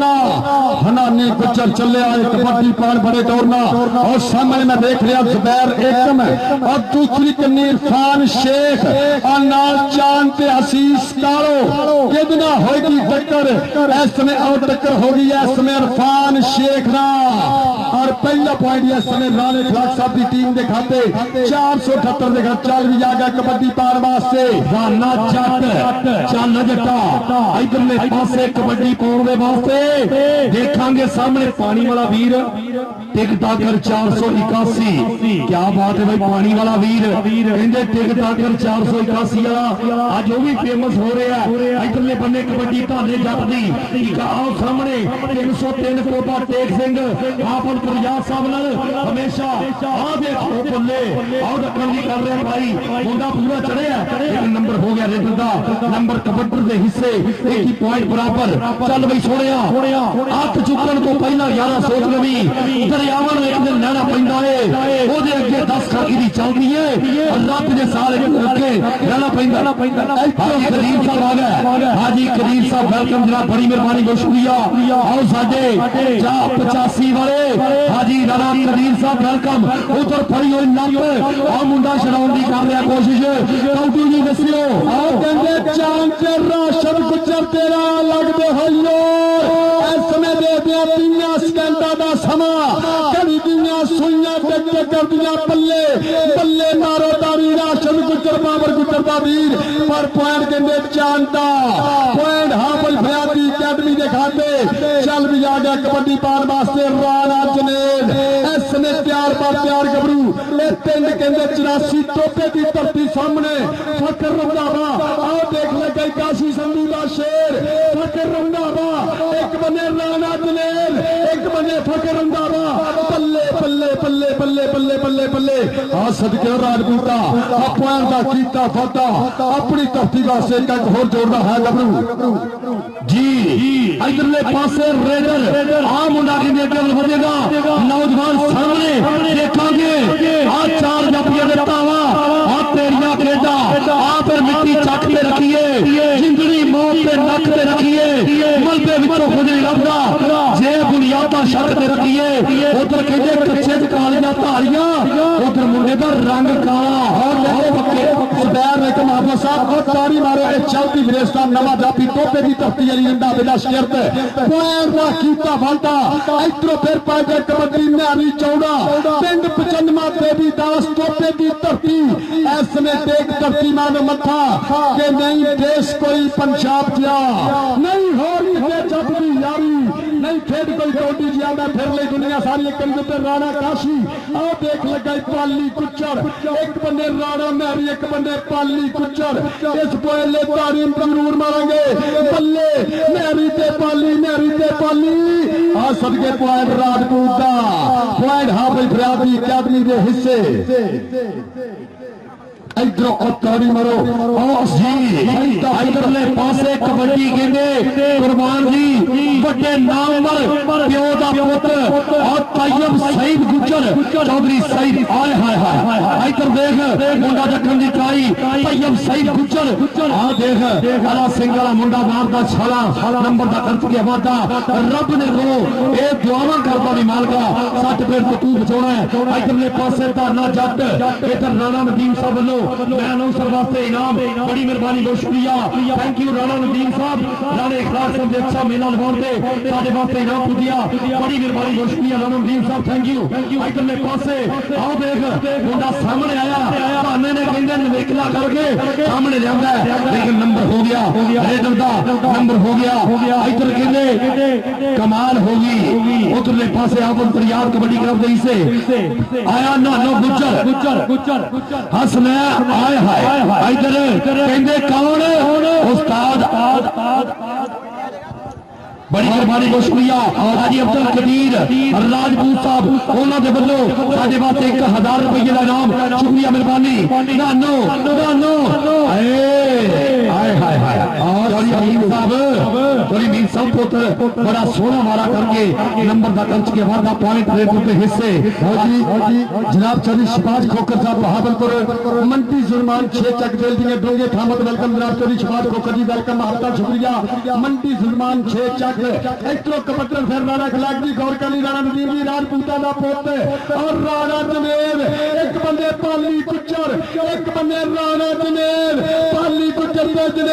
तोड़ना हनानी गुजर चले आए कबड्डी पान बड़े दौड़ना और सामने मैं देख रहा जुबैर एकम और दूसरी कन्नी इरफान शेख और नाल चांद ते हसीस कारो कितना होगी टक्कर इस समय और टक्कर होगी इस समय इरफान शेख ना और पहला पॉइंट इस समय राणे खिलाफ साहब की टीम के खाते 478 देखा चल भी आ गया कबड्डी पान वास्ते राना जट चल जटा इधरले पासे कबड्डी पाउण दे वास्ते देखांगे सामने पानी वाला वीर टिकटाकर 481 क्या बात है भाई पानी वाला वीर कहते टिकटाकर 481 वाला आज वो भी फेमस हो रहा है इधरले बन्ने कबड्डी धाने जट दी आओ सामने 303 कोबा टेक सिंह आपन प्रयास साहब नाल हमेशा आ देखो बल्ले आओ टक्कर भी कर रहे भाई मुंडा पूरा चढ़िया एक नंबर हो गया रेडर दा नंबर कबड्डी दे हिस्से एक ही पॉइंट बराबर चल बई सोहणिया हथ चुकण तो पहला 11 सोच लवी दरियावां नूं एक दिन लहणा पैंदा है ओदे अगे 10 खड़की दी चलदी है और रब दे साल अगे लहणा पैंदा हाजी करीम साहब आ गए हाजी करीम साहब वेलकम जनाब बड़ी मेहरबानी बहुत शुक्रिया आओ साडे 85 वाले हाजी राणा करीम साहब वेलकम उधर फड़ी हुई नंब आ मुंडा छड़ाउण दी कर रहा कोशिश कौटी जी दसियो आओ कहंदे चांद ते राशन गुजर तेरा लगदे होइयो इस समय दे दिया 3 सेकंडां दा समा कड़ी दियां सुइयां टिक कर दियां बल्ले बल्ले मारो तारी राशन गुजर बाबर गुजर दा वीर पर पॉइंट कहंदे चांद दा पॉइंट हाफिज फयादी अकेडमी दे खाते चल भी आ गया कबड्डी पान वास्ते राणा जनेल इस समय प्यार पर प्यार गबरू ए पिंड कहंदे 84 टोपे दी धरती सामने फकर रंधावा आओ देख ले गई काशी संधू दा शेर फकर रंधावा एक बने राणा जनेल एक बने फकर रंधावा बल्ले बल्ले बल्ले बल्ले बल्ले बल्ले बल्ले आ सदके राजपूता अपना दा कीता फाटा अपनी धरती वास्ते एक होर जोड़दा है गबरू जी इधरले पासे रेडर आ मुंडा किंदे अगे वधेगा नौजवान सामने देखांगे आ 4 जपिया दे तावा आ तेरिया खेडा आ फिर मिट्टी चक के रखिए जिंदड़ी मौत ते नक ते रखिए मलबे विचों कुछ नहीं लभदा जे बुनियादा शक ते रखिए उधर कहंदे कच्चे कालियां धारियां उधर मुंडे दा रंग काला और पक्के सरदार एक महाबा साहब और तारी मारो ए चलती विरेस्ता नवा जापी टोपे दी धरती वाली रंडा बेदा शर्त पॉइंट दा कीता वादा इधरों फिर पाए गए कबड्डी नारी चौड़ा पिंड 95 देवी दास टोपे दी धरती ऐसने टेक धरती मानो मथा के नहीं देश कोई पंजाब जा नहीं हो रही जब भी यारी नहीं खेड कोई कबड्डी जिया मैं फिर ले दुनिया सारी कंप्यूटर राणा काशी आओ देख लगा पाली कुचर एक बंदे राणा मैरी एक बंदे पाली कुचर इस बोले तारीम जरूर मारेंगे बल्ले मैरी ते पाली आ सदके पॉइंट राजपूत दा पॉइंट हाफिज फरियादी अकेडमी दे हिस्से इधरों ताड़ी मरो इधरले पासे कबड्डी कहंदे कुर्बान जी बड़े नामवर प्यो दा पुत्र और तैयब सईद गुजर चौधरी सईद आए हाय हाय इधर देख मुंडा जखन दी ट्राई तैयब सईद गुजर आ देख काला सिंह वाला मुंडा मारदा छाला नंबर दा कर के वादा रब ने रो ए दुआवां करदा भी मालका सट पेड़ तो तू बचाउणा है इधरले पासे धाना जट इधर राणा नदीम साहब वालों मैं अनाउंसर वास्ते इनाम बड़ी मेहरबानी बहुत शुक्रिया थैंक यू राणा नदीम साहब राणे इखलास साहब अच्छा मेला लगाउंदे साडे वास्ते इनाम पुजिया बड़ी मेहरबानी बहुत शुक्रिया राणा नदीम साहब थैंक यू इधरले पासे आओ देख मुंडा सामने आया धाने ने कहंदे नवेकला करके सामने लियांदा लेकिन नंबर हो गया रेडर दा नंबर हो गया इधर कहंदे कमाल होगी उधरले पासे आपन तैयार कबड्डी क्लब दे से आया नानो गुजर हसना आए हाय इधर कहंदे कौन उस्ताद बड़ी मेहरबानी बहुत शुक्रिया हाजी अब्दुल कदीर राजपूत साहब उन्होंने दे वल्लों साडे वास्ते 1000 रुपये का इनाम शुक्रिया मेहरबानी नानो आए हाय हाय हाय मीर साहब पुत्र बड़ा सोना मारा करके नंबर का कंच के बाद पॉइंट रेट के हिस्से जनाब चौधरी शहबाज खोखर साहब बहावलपुर मंडी जुर्मान 6 चक जेल दी डोंगे थामत वेलकम जनाब चौधरी शहबाज खोखर जी वेलकम आपका शुक्रिया मंडी जुर्मान 6 चक इतरो कपटर फिर राणा खिलाक जी गौर कली राणा नदीम जी राजपूता दा पुत्र और राणा जमेर एक बंदे पाली गुज्जर एक बंदे राणा जमेर पाली गुज्जर दे जनेर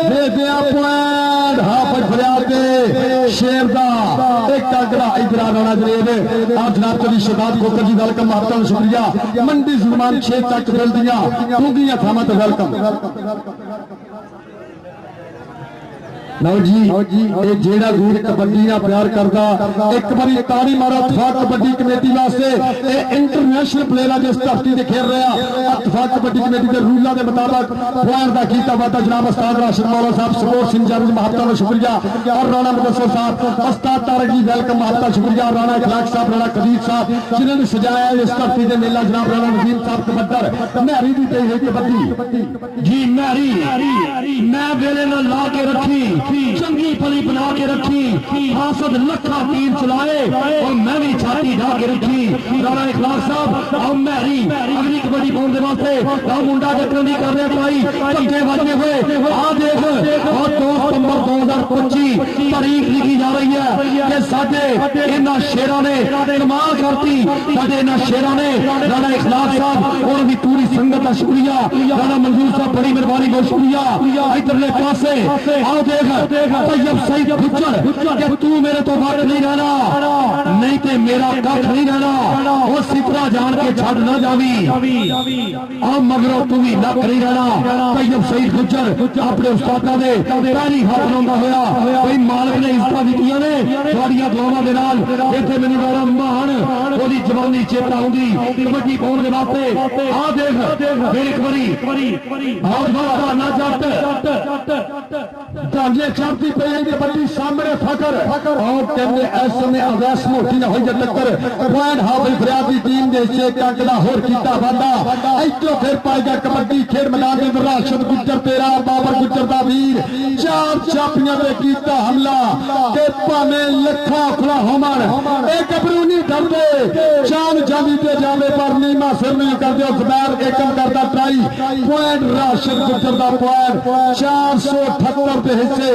दे दिया पॉइंट हाफज फरियाद दे शेर दा एक कागड़ा इधर राणा जनेर आप जनाब चौधरी शहबाज खोखर जी वेलकम आपका शुक्रिया मंडी जुर्मान 6 तक मिल दिया दूंगियां थामा तो वेलकम लो जी ये जेड़ा वीर कबड्डी ना प्यार करदा एक बारी ताड़ी मारो अतफाक कबड्डी कमेटी वास्ते ये इंटरनेशनल प्लेयर जिस धरती ते खेल रहा अतफाक कबड्डी कमेटी के रूलों के मुताबिक प्लेयर दा कीता वादा जनाब उस्ताद राशिद मौला साहब स्पोर्ट्स इंचार्ज महत्ता का शुक्रिया और राणा मुदस्सर साहब उस्ताद तारक जी वेलकम महत्ता शुक्रिया राणा इखलाक साहब राणा कदीर साहब जिन्होंने सजाया इस धरती के मेला जनाब राणा नजीम साहब कबड्डर महरी दी गई है कबड्डी जी महरी मैं वेले ना ला के रखी चंगी फली बना के रखी हासद लखा तीर चलाए और मैं भी छाती ढा के रखी राणा इखलाक साहब और मैरी अगली कबड्डी पाने वास्ते मुंडा जटन नहीं कर रहे भाई धक्के बजने हुए आ देख और 2 सितंबर 2025 तारीख लिखी जा रही है कि साडे इन्हां शेरां ने कमाल करती साडे इन्हां शेरां ने राणा इखलाक साहब और भी पूरी संगत का शुक्रिया राणा मंजूर साहब बड़ी मेहरबानी बहुत शुक्रिया इधरले पासे आओ देख तैयब सईद गुज्जर कि तू मेरे तो वक्त नहीं रहना नहीं ते मेरा कख नहीं रहना वो सितरा जान के छड़ ना जावी आ मगरों तू भी लक नहीं रहना तैयब सईद गुज्जर अपने उस्तादा दे पैरी हाथ लाउंदा होया कोई मालिक ने इज्जत दित्तियां ने तुहाडियां दुआवां दे नाल इत्थे मैनूं बड़ा मान ओदी जवानी चेता आउंदी कबड्डी पाउण दे वास्ते आ देख फिर एक बारी बहुत बहुत ना जट ढांजे चढ़ती पे कबड्डी सामने फकर और कहते इस समय अवैस मोटी ना होई टक्कर पॉइंट हाफिज फरियाद की टीम दे से टंक दा होर कीता वादा इतो फिर पाएगा कबड्डी खेल मैदान दे अंदर राशिद गुज्जर तेरा बाबर गुज्जर दा वीर 4 चापियां ते कीता हमला ते भावें लखा खुला होमन ए गबरू नहीं डरदे चांद जांदी ते जावे पर नीमा सिर नहीं करदे जुबैर एकम करदा ट्राई पॉइंट राशिद गुज्जर दा पॉइंट 478 के हिस्से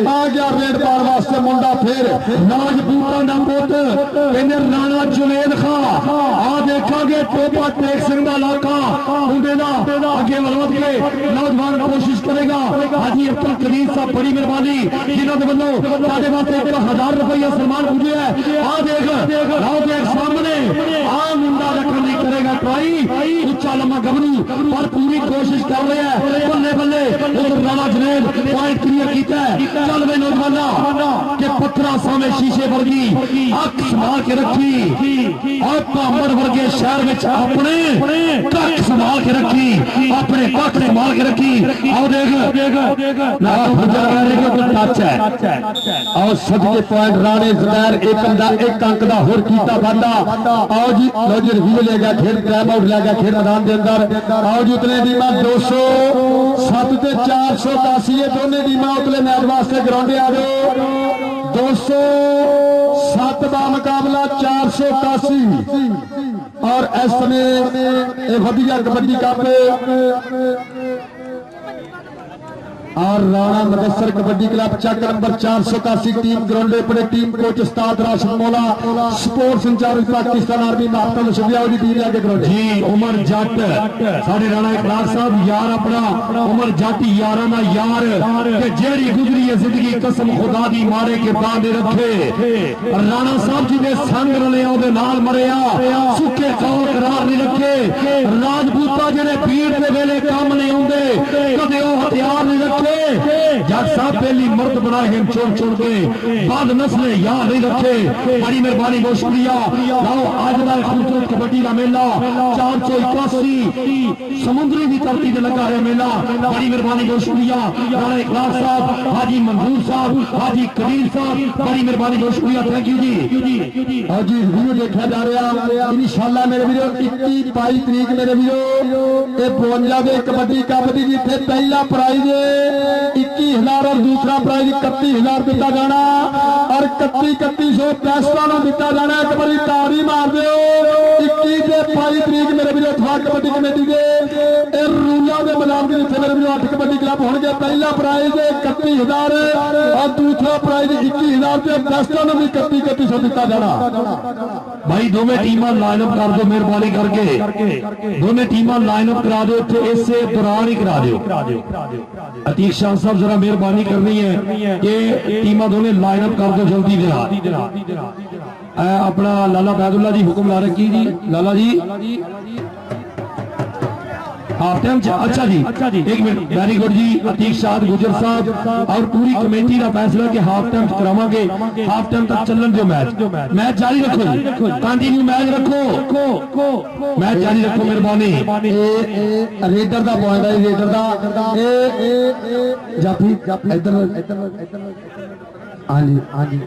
आ गया रेड पार वास्ते मुंडा फिर राजपूता दा पुत कहंदे राणा जुनेद खां आ देखांगे टोपा टेक सिंह दा इलाका मुंडे दा अगे वलवत के नौजवान कोशिश करेगा हाजी अब्दुल करीम साहब बड़ी मेहरबानी जिन्हां दे वल्लों साडे वास्ते 1000 रुपया सम्मान पुजे है आ देख आओ देख सामने आ मुंडा रखने नहीं करेगा ट्राई उच्चा लम्मा गबरू पर पूरी कोशिश कर रहा है बल्ले बल्ले उधर राणा जुनेद पॉइंट क्लियर कीता है चल वे नौजवाना के पत्थरा सामने शीशे वर्गी अख संभाल के रखी और भामड़ वर्गे शहर में अपने कख संभाल के रखी अपने कख संभाल के रखी आओ देख टच है और सदके पॉइंट राणे जुबैर एक अंक दा होर कीता वादा आओ जी लो जी रिव्यू ले गया खेल टाइम आउट ले गया खेल मैदान के अंदर आओ जी उतने टीमां 207 ते 482 ये दोनों टीमां उतले मैच वास्ते ग्राउंडे आ जाओ 207 का मुकाबला 481 और इस समय वधिया कबड्डी कप और राणा मुदस्सर कबड्डी क्लब चक नंबर 481 टीम ग्राउंडे पर टीम कोच उस्ताद राशिद मौला स्पोर्ट्स इंचार्ज पाकिस्तान आर्मी महत्ता शुक्रिया दी टीम लेके ग्राउंड जी उमर जट साडे राणा इखलाक साहब यार अपना उमर जट यारां दा यार के जेड़ी गुजरी है जिंदगी कसम खुदा दी मारे के बाद रखे राणा साहब जी ने संग रलिया ओदे नाल मरिया सुखे कौल करार नहीं रखे राजपूता जेड़े पीड़ दे वेले काम नहीं आउंदे कदे ओ हथियार नहीं रखे के जज साहब पहली मर्द बनाए हैं छोड़ के बाद नस्लें याद नहीं रखे। बड़ी मेहरबानी बहुत शुक्रिया। लाओ आज का खूबसूरत कबड्डी का मेला 481 समुद्री की धरती से लगा है मेला। बड़ी मेहरबानी बहुत शुक्रिया राणा इखलास साहब, हाजी मंजूर साहब, हाजी कबीर साहब, बड़ी मेहरबानी बहुत शुक्रिया। थैंक यू जी। और जी वीडियो देखा जा रहा इंशाअल्लाह मेरे वीडियो 21-22 तरीक मेरे वीडियो ये 52 के कबड्डी कप की जिथे पहला प्राइज 21,000 और दूसरा प्राइज 31,000 दिता जाना और 31,100 पैसा दिता जाना। एक बार ताड़ी मार दो। 21-22 तरीक मेरे वीडियो था कबड्डी कमेटी के रूला के मैदान के जिथे मेरे वीडियो 8 कबड्डी क्लब होंगे। पहला प्राइज 31,000 और दूसरा प्राइज 21,000 से पैसा भी 31,100 दिता जाना। भाई दोवें टीमां लाइनअप कर दो मेहरबानी करके। दोवें टीमां लाइनअप करा दो इससे दौरान ही करा दो। अतीक शाह साहब जरा मेहरबानी करनी है कि टीमां दोनों लाइनअप कर दो जल्दी जरा। अपना लाला बैदुल्ला जी हुक्म ला रखी जी। लाला जी हाफ टाइम। अच्छा जी एक मिनट। वेरी गुड जी। अतीक शाह गुजर साहब और पूरी कमेटी का फैसला कि हाफ टाइम करावांगे। हाफ टाइम तक चलन दो मैच जारी रखो जी। कंटिन्यू मैच रखो। मैच जारी रखो मेहरबानी। रेडर का पॉइंट है। रेडर का जाफी इधर हाँ जी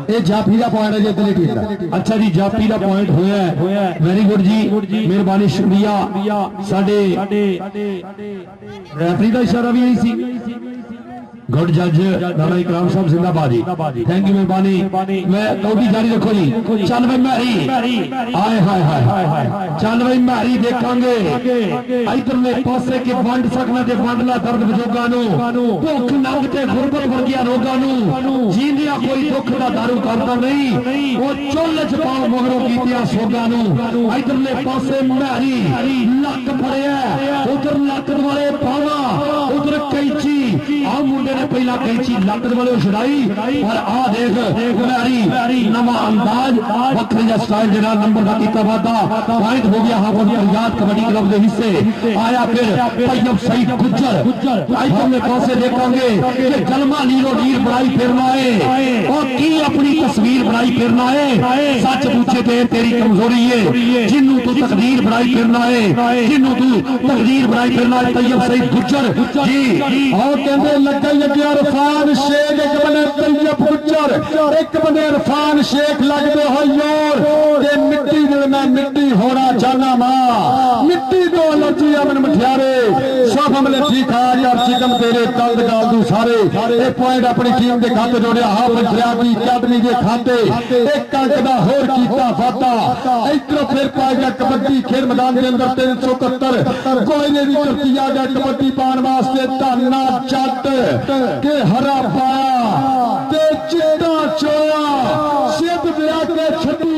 ये जाफी का पॉइंट है जी इधरली टीम का। अच्छा जी जाफी का पॉइंट होया है। वेरी गुड जी मेहरबानी शुक्रिया। साडे रेफरी का इशारा भी यही सी। गुड जज राणा इकराम साहब जिंदाबाद जी। थैंक यू मेहरबानी। मैं कौडी जारी रखो जी। चल भाई मैरी हाय हाय हाय चल भाई मैरी देखांगे इधरले पासे के वंड सकना ते वंडला दर्द बजुर्गां नूं भुख नंग ते गुरबत वर्गिया रोगां नूं जींदिया कोई दुख दा दारू करदा नहीं वो चुੱਲ च पाओ मगरों कीतिया सोगां नूं। इधरले पासे मैरी लक फड़िया उधर लक वाले पावा उधर कैंची आ मुंडे ने पहला कैंची लक वाले छड़ाई पर आ देख मैरी नवा अंदाज वक्री स्टाइल जो नंबर का किया वादा पॉइंट हो गया। हाफिज फरियाद कबड्डी क्लब के हिस्से आया। फिर तैयब सईद गुज्जर इधरले पासे देखेंगे कि जलमा नीलो नीर बनाई फिरना है और की अपनी तस्वीर बनाई फिरना है। सच पूछे ते तेरी कमजोरी है जिन्नू तू तकदीर बनाई फिरना है। जिन्नू तू तकदीर बनाई फिरना है। तैयब सईद गुज्जर जी और कहते लगे इरफान शेख एक बने तैयब गुज्जर एक बने इरफान शेख लगते हो यार ये मिट्टी मैं मिट्टी होना चाहना मां मिट्टी दो लजी अमन मठियारे सब हमले ठीक आ यार चिकन तेरे तंद गाल दू सारे ये पॉइंट अपनी टीम के खाते जोड़िया। हाफिज फरियादी अकादमी के खाते एक अंक दा होर कीता वादा। इधर फिर पाएगा कबड्डी खेल मैदान के अंदर 371 कोई ने भी करती आ गया कबड्डी पाने वास्ते धाना जट के हरा पाया ते चिट्टा चोया सिद्ध दिया के छठी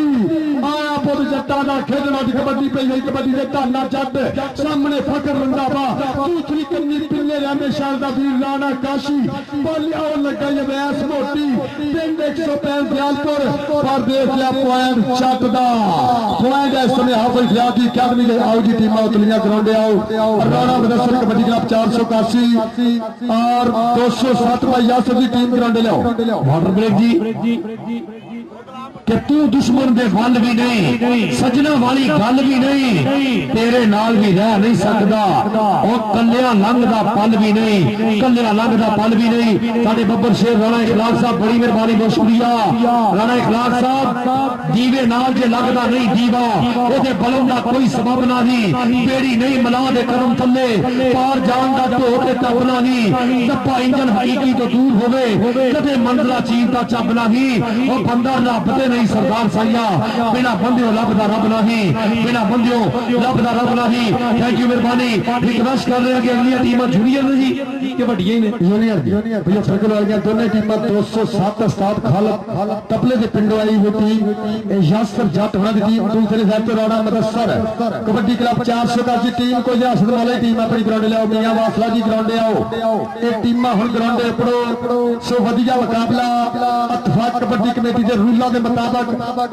आया पुत जट्टा दा खेलना दी कबड्डी पई गई कबड्डी दे धाना जट सामने फकर रंधावा दूसरी कन्नी पिल्ले रहने शाल दा वीर राणा काशी बोलिया लगा ये वैस मोटी पिंड 165 दयालपुर पर देख लिया पॉइंट जट दा पॉइंट इस समय हाफिज फरियादी अकादमी के आओ जी टीमां उतलियां ग्राउंडे आओ। राणा मुदस्सिर कबड्डी क्लब 481 और 207 भाई यासर की टीम ग्राउंडे लाओ। वाटर ब्रेक जी कि तू दुश्मन दे वल भी नहीं सजना वाली गल भी नहीं तेरे नाल भी रह नहीं सकता और कलिया लंघ दा पल भी नहीं कलिया लंघ दा पल भी नहीं। साडे बब्बर शेर राणा इखलास साहब बड़ी मेहरबानी बहुत शुक्रिया। राणा इखलास साहब दीवे नाल जे लगदा नहीं दीवा ओदे बलन दा कोई सबब नहीं बेड़ी नहीं मला दे करम थल्ले पार जान दा ढो ते तपना नहीं टप्पा इंजन हकीकी तो दूर होवे कदे मंजला चीज दा चप नहीं ओ बंदा रब ते नहीं सरदार साइया बिना बंदियों रब दा रब नहीं बिना बंदियों रब दा रब नहीं। थैंक यू मेहरबानी। रिक्वेस्ट कर रहे हैं कि अगली टीमां जूनियर ने जी के वड्डियां ने जूनियर भैया सर्कल वाली दोनों टीमां 207 उस्ताद खालद तपले के पिंडों आई वो टीम यासर जट होना दी टीम दूसरे साइड पे राणा मुदस्सिर कबड्डी क्लब 481 टीम को यासर वाली टीम अपनी ग्राउंड ले आओ। मियां वासला जी ग्राउंड आओ ये टीमां हुन ग्राउंड पड़ो सो वधिया मुकाबला इत्तेफाक कबड्डी कमेटी दे रूलों के मुताबिक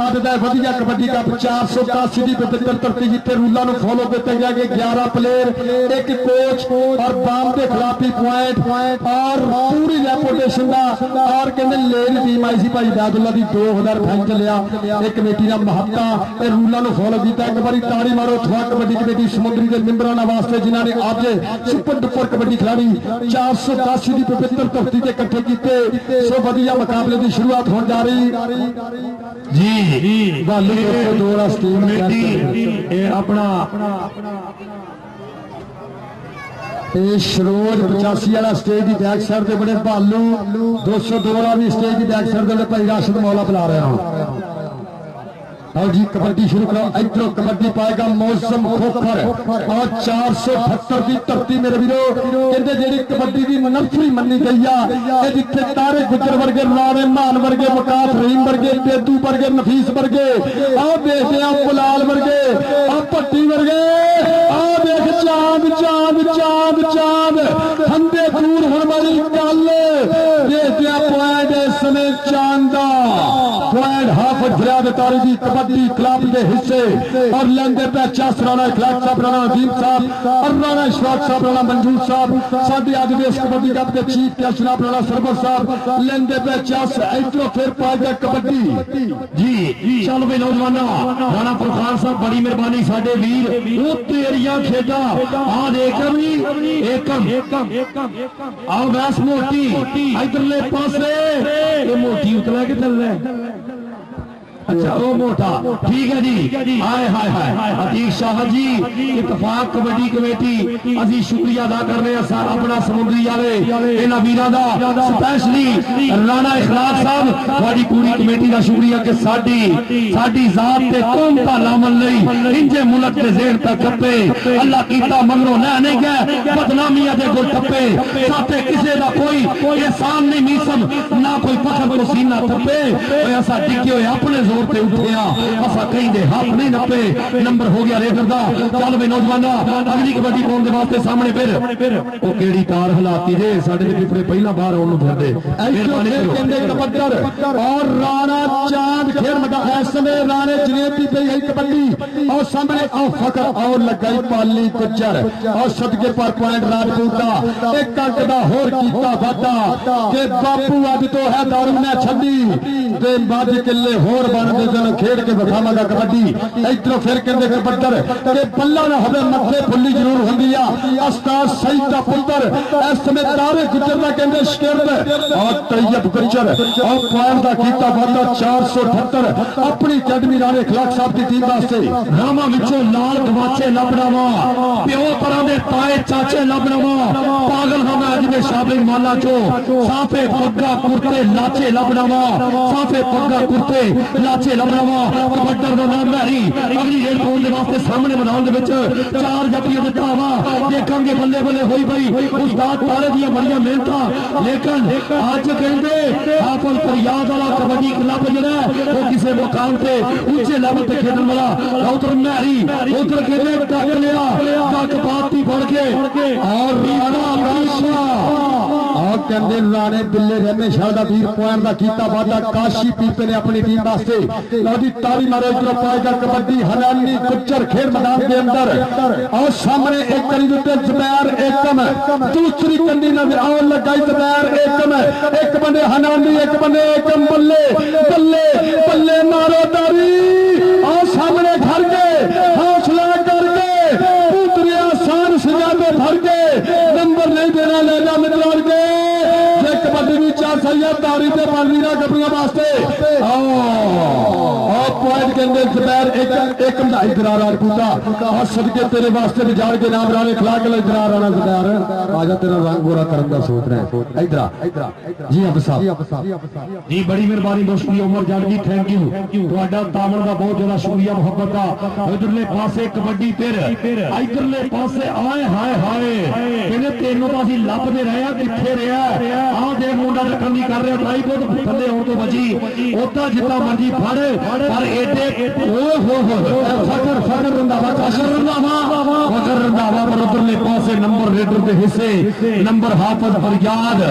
अज का वधिया कबड्डी कप 481 की पवित्र धरती जिथे रूलों को फॉलो किया गया कि 11 प्लेयर एक कोच और बाम के खिलाफ ही पॉइंट और पूरी रेपुटेशन का और कहते लेन टीम आई सी भाई बैदुल्ला की 2000 फाइन चलिया एक कमेटी का महत्ता रूलों को फॉलो किया। एक बार ताड़ी मारो थवा कबड्डी कमेटी समुद्री के मेंबरों वास्ते जिन्होंने अज सुपर डुपर कबड्डी खिलाड़ी 410 की पवित्र धरती से इकट्ठे किए। सो वधिया मुकाबले की शुरुआत होने जा रही जी अपना शरोज 85 वाला स्टेज की बैक साइड से बड़े भालू 202 वाला भी स्टेज की बैक साइड से भाई राशिद मौला बुला रहे हैं। और जी कबड्डी शुरू करो। इधरों कबड्डी पाएगा मौसम खोखर और 478 की धरती मेरे वीरो कहते जी कबड्डी की नफरी मनी गई है जिथे तारे गुजर वर्गे राणे मान वर्गे वकास रहीम वर्गे बेदू वर्गे नफीस वर्गे आओ देखते हैं गुलाल वर्गे आ भट्टी वर्गे आओ देख चांद चांद चांद चांद हंदे दूर होने वाली गल देखते हैं पॉइंट इस समय चांदा पॉइंट हाफ फरियाद तारी की कबड्डी क्लब के हिस्से और लेंदे पे चस राणा इखलाक साहब राणा अजीम साहब और राणा इशफाक साहब राणा मंजूर साहब साडे अज दे इस कबड्डी कप के चीफ गेस्ट जनाब राणा सरवर साहब लेंदे पे चस इधरों फिर पाएगा कबड्डी जी चल भाई नौजवानों राणा फरखान साहब बड़ी मेहरबानी साडे वीर वो तेरियां खेडा आ देख भी एकम आओ वैस मोटी इधरले पासे ये मोटी उतला के चल रहा अच्छा वो मोटा ठीक है जी हाय हाय हाय अतीक शाह जी इतफाक कबड्डी कमेटी असी शुक्रिया अदा कर रहे हैं अपना समुद्री वाले इन्हां वीरां दा स्पेशली राणा इखलाक साहब वाली पूरी कमेटी का शुक्रिया कि साडी जात ते कौम दा लामन लई इंजे मुल्क दे ज़ेहन तक टप्पे अल्लाह कीता मगरों नहीं गए बदनामियां दे गुल टप्पे साथे किसे दा कोई एहसान नहीं मीसम ना कोई पत्थर को सीना टप्पे ऐसा टिके हुए अपने जोर पे उठिया असा कहीं दे हाथ नहीं नपे नंबर हो गया रेफर दा चल वे नौजवाना अगली कबड्डी पाउण दे वास्ते सामने फिर ओ केड़ी तार हलाती जे साडे दे पिपरे पहला बाहर आउण नूं फिरदे मेहरबानी करो कहंदे कबड्डर और राणा चांद खेर मटा इस समय राणे जनेब दी पई है कबड्डी और सामने आओ फकर और लगाई पाली गुज्जर और सदके पर पॉइंट राजपूत दा एक अंक दा होर कीता वादा कि बापू अज तो है दारू ने छड्डी ते 5 किले होर खेड के बखावांगा कबड्डी इधरों फिर कहते कबड्डर के बल्ला ना होवे मथे फुल्ली जरूर होंदी आ उस्ताद सईद दा पुत्र इस समय तारे गुजर दा कहंदे शिकरद और तैयब गुजर और पॉइंट दा कीता वादा 478 अपनी अकेडमी राणे इखलाक साहब की टीम वास्ते रामा विचों लाल गवाचे लभना वा प्यो तरह दे ताए चाचे लभना वा पागल हम अज दे शाबिक माला चो साफे पग्गा कुर्ते लाचे लभना वा साफे पग्गा कुर्ते लाचे लभनावा कबड्डर दा नाम मैरी अगली रेड पाउण दे वास्ते सामने मैदान दे विच 4 जफियां दित्ता वा देखांगे बल्ले बल्ले होई पई उस्ताद तारे दी बड़ियां मेहनतां लेकिन अज कहंदे हाफिज फरियाद वाला कबड्डी क्लब जिहड़ा वो किसी मुकाम ते ऊंचे लेवल ते खेडण वाला उधर मैरी उधर कहंदे टक लिया टक पाती फड़ के और राणा और कहंदे राणे बिल्ले रहने शाह दा वीर पॉइंट दा कीता वादा काशी पीपे ने अपनी टीम वास्ते लो जी ताली मारो इधर पाएगा कबड्डी हरानी गुज्जर खेल मैदान के अंदर और सामने एक करी दुते जुबैर एकम दूसरी कंडी नजर और लगाई जुबैर एकम एक बंदे हनानी एक बंदे एकम बल्ले बल्ले बल्ले मारो तारी और सामने घर के हौसला करके पुतरे आसान सजाते भर के नंबर नहीं देना लेना मिलवार के कबड्डी भी 4 सही तारी से पालवीरा कपड़ियों वास्ते पॉइंट के अंदर जुबैर एक इधरार राजपूता और सदके तेरे वास्ते भी जान के नाम राणे खिला के इधरार राणा जुबैर आजा तेरा रंग गोरा करन दा सोच रहे हैं इधरा जी अब साहब जी बड़ी मेहरबानी बहुत शुक्रिया उमर जट जी थैंक यू ਤੁਹਾਡਾ ਤਾਵਣ ਦਾ ਬਹੁਤ ਜ਼ਿਆਦਾ ਸ਼ੁਕਰੀਆ ਮੁਹੱਬਤ ਦਾ ਇਧਰਲੇ ਪਾਸੇ ਕਬੱਡੀ ਫਿਰ ਇਧਰਲੇ ਪਾਸੇ ਆਏ ਹਾਏ ਹਾਏ ਕਹਿੰਦੇ ਤੈਨੂੰ ਤਾਂ ਅਸੀਂ ਲੱਭਦੇ ਰਹੇ ਆ ਕਿੱਥੇ ਰਿਹਾ ਆਹ ਦੇ ਮੁੰਡਾ ਰੱਖਣ ਦੀ ਕਰ ਰਿਹਾ ਭਾਈ ਬਹੁਤ ਥੱਲੇ ਆਉਣ ਤੋਂ ਬਚੀ ਉੱਤਾ ਜਿੱਤਾ ਮਰਜੀ ਫੜ ਪਰ फकर फकर रंधावा काशर रंधावा फकर रंधावा पर उधरले पासे नंबर रेडर के हिस्से नंबर हाफिज फरियाद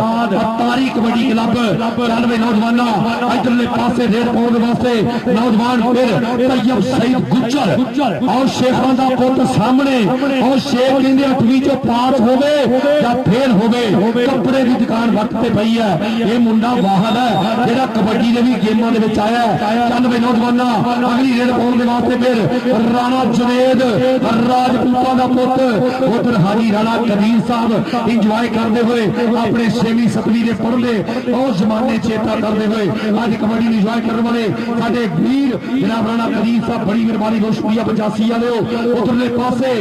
तारी कबड्डी क्लब चल वे नौजवाना इधरले पासे रेड पाउंड वास्ते नौजवान फिर तैयब सईद गुज्जर और शेखां दा पुत सामने और शेख कहंदे 8वीं चो पास होवे या फेल होवे कपड़े की दुकान वक्त पे पई है ये मुंडा वाहद है जेड़ा कबड्डी दे भी गेमां दे विच आया चल वे नौजवाना अगली रेड पाउंड दे वास्ते फिर राणा जुनेद राजपूतां दा पुत उधर हाजी राणा कदीर साहब इंजॉय करते हुए अपने 6वीं 7वीं दे पढ़दे और जमाने चेता करते हुए आज कबड्डी इंजॉय करने वाले साडे वीर जनाब राणा कदीर साहब बड़ी मेहरबानी बहुत शुक्रिया 85 वाले उधरले पासे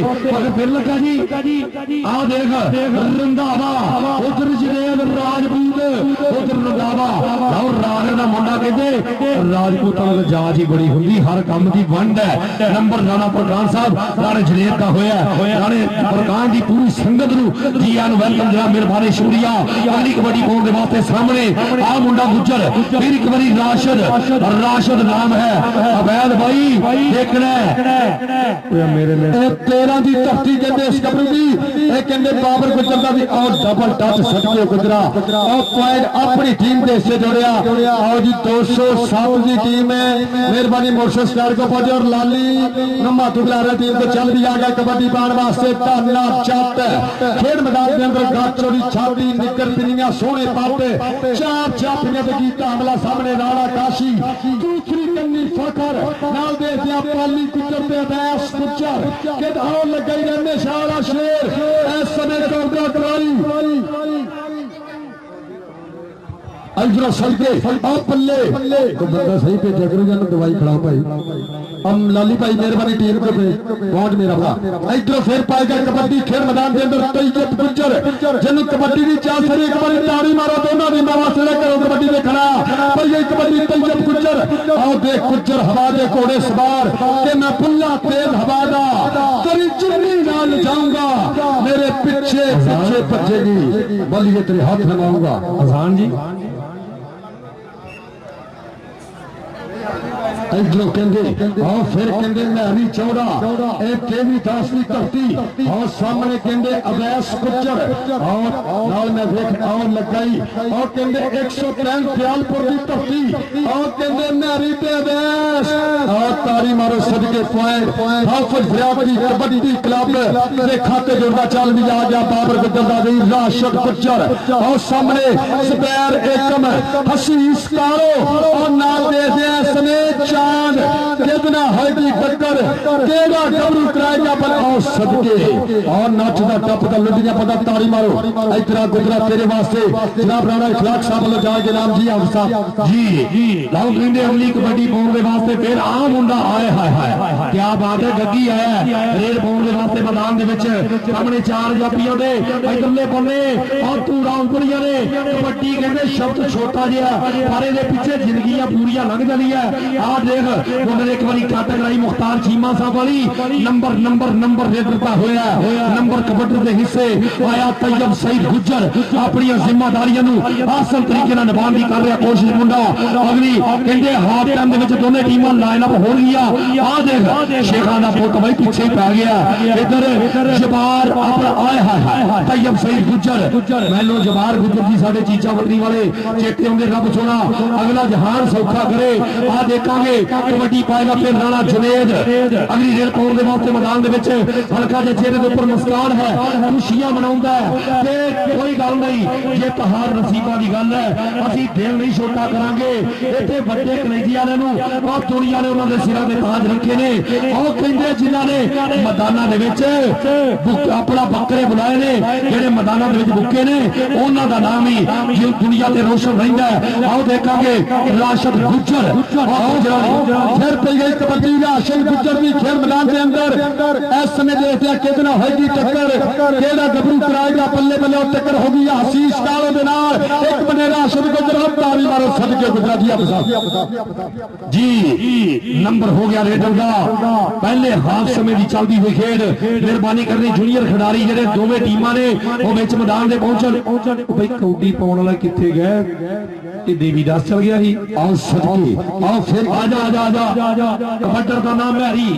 फिर लगा जी आ देख रंधावा उधर जुनेद राजपूत उधर रंधावा और राज दा मुंडा कहते राजपूतां दी जाच ही बड़ी हुंदी हर काम दी वंड है नंबर राणा प्रकान साहब राणे जुनेद का होया राणे प्रकान दी पूरी संगत नूं जी आनु वेलकम जनाब मेहरबानी शुक्रिया अगली कबड्डी पाउण दे वास्ते सामने आ मुंडा गुज्जर फिर एक बारी राशिद नाम है अवैध भाई देखना मेरे लिए 13 दी धरती कहते इस कबड्डी दी ए कहंदे बाबर गुज्जर दा भी और डबल टच सटके गुजरा और पॉइंट अपनी टीम दे हिस्से जोड़िया और जी 207 की टीम है मेहरबानी मोर्शल स्टार को पहुंचे और लाली नम्मा तुगलारा टीम को चल भी आ गया कबड्डी पाउण वास्ते ताना चट खेड मैदान के अंदर गाचोरी छाती निकर पिनिया सोने पाते चार चापियां ते कीता हमला सामने राणा काशी दूसरी कन्नी फकर नाल दे दिया पाली गुज्जर ते अवैस गुज्जर के आओ लगाई रहने शारा शेर इस समय करदा कराई अजरा सलके आ पल्ले तो बंदा सही पे जगरू जान दवाई खिलाओ भाई हम लाली भाई मेहरबानी टीम को पहुंच मेरा भरा इधर फिर पाएगा कबड्डी खेल मैदान के अंदर तैयब गुज्जर जिन कबड्डी की चाल सरी एक बार ताड़ी मारो दोनों दी वास्ते करो कबड्डी दे खड़ा पर ये कबड्डी तैयब गुज्जर आओ देख गुज्जर हवा दे घोड़े सवार के मैं पुल्ला तेज हवा दा तेरी चुन्नी नाल जाऊंगा मेरे पीछे पीछे भजेगी बलिए तेरे हाथ लगाऊंगा अजान जी इधरों कहंदे और फिर कहंदे महरी चौड़ा ए तेवी दास की धरती और सामने कहंदे अवैस गुज्जर और नाल मैं देख और लगाई और कहंदे 103 दयालपुर की धरती और कहंदे महरी ते अवैस और तारी मारो सदके पॉइंट हाफिज फरियाद की कबड्डी क्लब के खाते जुड़दा चल भी आ गया बाबर गुज्जर दा वीर राशिद गुज्जर और सामने जुबैर एकम हसीस कारो और नाल दे दे समेत चांद कितना होगी टक्कर केड़ा गबरू कराएगा पर आओ सदके और नचदा टपदा लुटिया पता ताड़ी मारो इतरा गुजरा तेरे वास्ते जनाब राणा इखलाक साहब वालों जाके नाम जी आप साहब जी लाओ कहंदे अगली कबड्डी पाउण दे वास्ते फिर आ मुंडा आए हाय हाय क्या बात है गग्गी आया रेड पाउण दे वास्ते मैदान दे विच सामने चार जापियां दे इधरले बन्ने और तूड़ा उंगलियां ने कबड्डी कहंदे शब्द छोटा जिहा पर इहदे पिछे जिंदगियां पूरियां लंघ जांदियां आ देख उन्होंने एक बारी काटा कराई मुख्तार चीमा साहब वाली नंबर नंबर नंबर रेडता होया नंबर कबड्डी के हिस्से आया तैयब सईद गुज्जर अपनी जिम्मेदारियां आसन तरीके नाल निभाने की कर रहा कोशिश मुंडा अगली कहंदे हाफ टाइम दे विच दोनों टीमां लाइन अप हो गईयां आ देख शेखां दा पुत भाई पीछे पै गया इधर जबार अपना आए हाय तैयब सईद गुज्जर मैनू जबार गुज्जर जी साडे चीचा वतनी वाले चेते होंगे रब सोना अगला जहान सौखा करे आ देखांगे कबड्डी पाएगा फिर राणा जुनेद अगली रेल पाउण दे वास्ते मैदान दे विच हल्का जिहा चेहरे दे उपर मुस्कान है खुशियां मनाउंदा है ते कोई गल नहीं ये पहाड़ नसीबां दी गल है असीं दिल नहीं छोटा करांगे इत्थे वड्डे कलेजी वाले नूं और दुनिया ने उन्हां दे सिरां ते ताज रखे ने और कहंदे जिन्हां ने मैदानां दे विच अपना बकरे बुलाए ने जिहड़े मैदानां दे विच बुके ने उन्हां दा नाम ही जो दुनिया ते रोशन रहिंदा है आओ देखांगे राशिद गुज्जर फिर पी गई कबड्डी राशिद गुज्जर की खेल मैदान के अंदर इस समय देखते हैं कितना होगी टक्कर केड़ा गबरू कराएगा पल्ले पल्ले और टक्कर होगी हसीस कालो दे नाल एक बने राशिद गुज्जर तारी मारो सदके गुजरा जी नंबर हो गया रेडर का पहले हाफ समय की चलती हुई खेड मेहरबानी करनी जूनियर खिडारी जेडे दोवें टीमां ने वो विच मैदान दे पहुंचन भाई कबड्डी पाउण वाला किथे गए ये देवीदास चल गया ही। आओ सदके आओ फिर आजा आजा आजा आजा कबड्डर का नाम है हरी।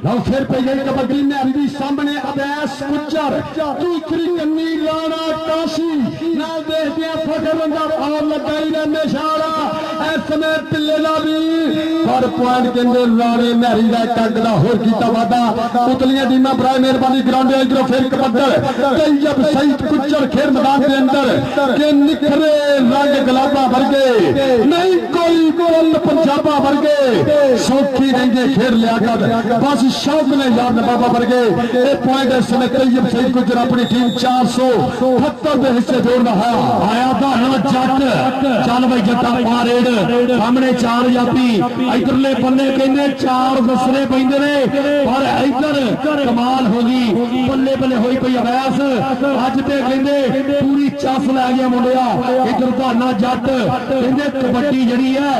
लो फिर पे गई कबड्डी में अभी सामने अवैस गुज्जर दूसरी कन्नी राणा काशी ना देखते हैं फकर अंदर और लगाई ने निशाना ऐसमें पिल्ले दा भी पर पॉइंट के अंदर राणे महरी का टंग दा होर कीता वादा उतलियां टीमां बराए मेहरबानी ग्राउंड दे इधरों फिर कबड्डर तैयब सईद गुज्जर खेल मैदान के अंदर के निखरे रंग गुलाबा वर्गे नहीं कोई गोल पंजाबा वर्गे सौखी नहीं खेल लिया कर बस शौक ने याद बाबा वर्गे एक पॉइंट इस समय तैयब सईद गुज्जर अपनी टीम 478 के हिस्से जोड़ना है। आया धारणा जट चल भाई जट्टा पारेड सामने चार जाती इधरले बन्ने कहते चार दसने पैंदे ने पर इधर कमाल होगी बल्ले बल्ले होई पई अवैस अज ते कहते पूरी चस लै गया मुंडिया इधर धारणा जट कहते कबड्डी जड़ी है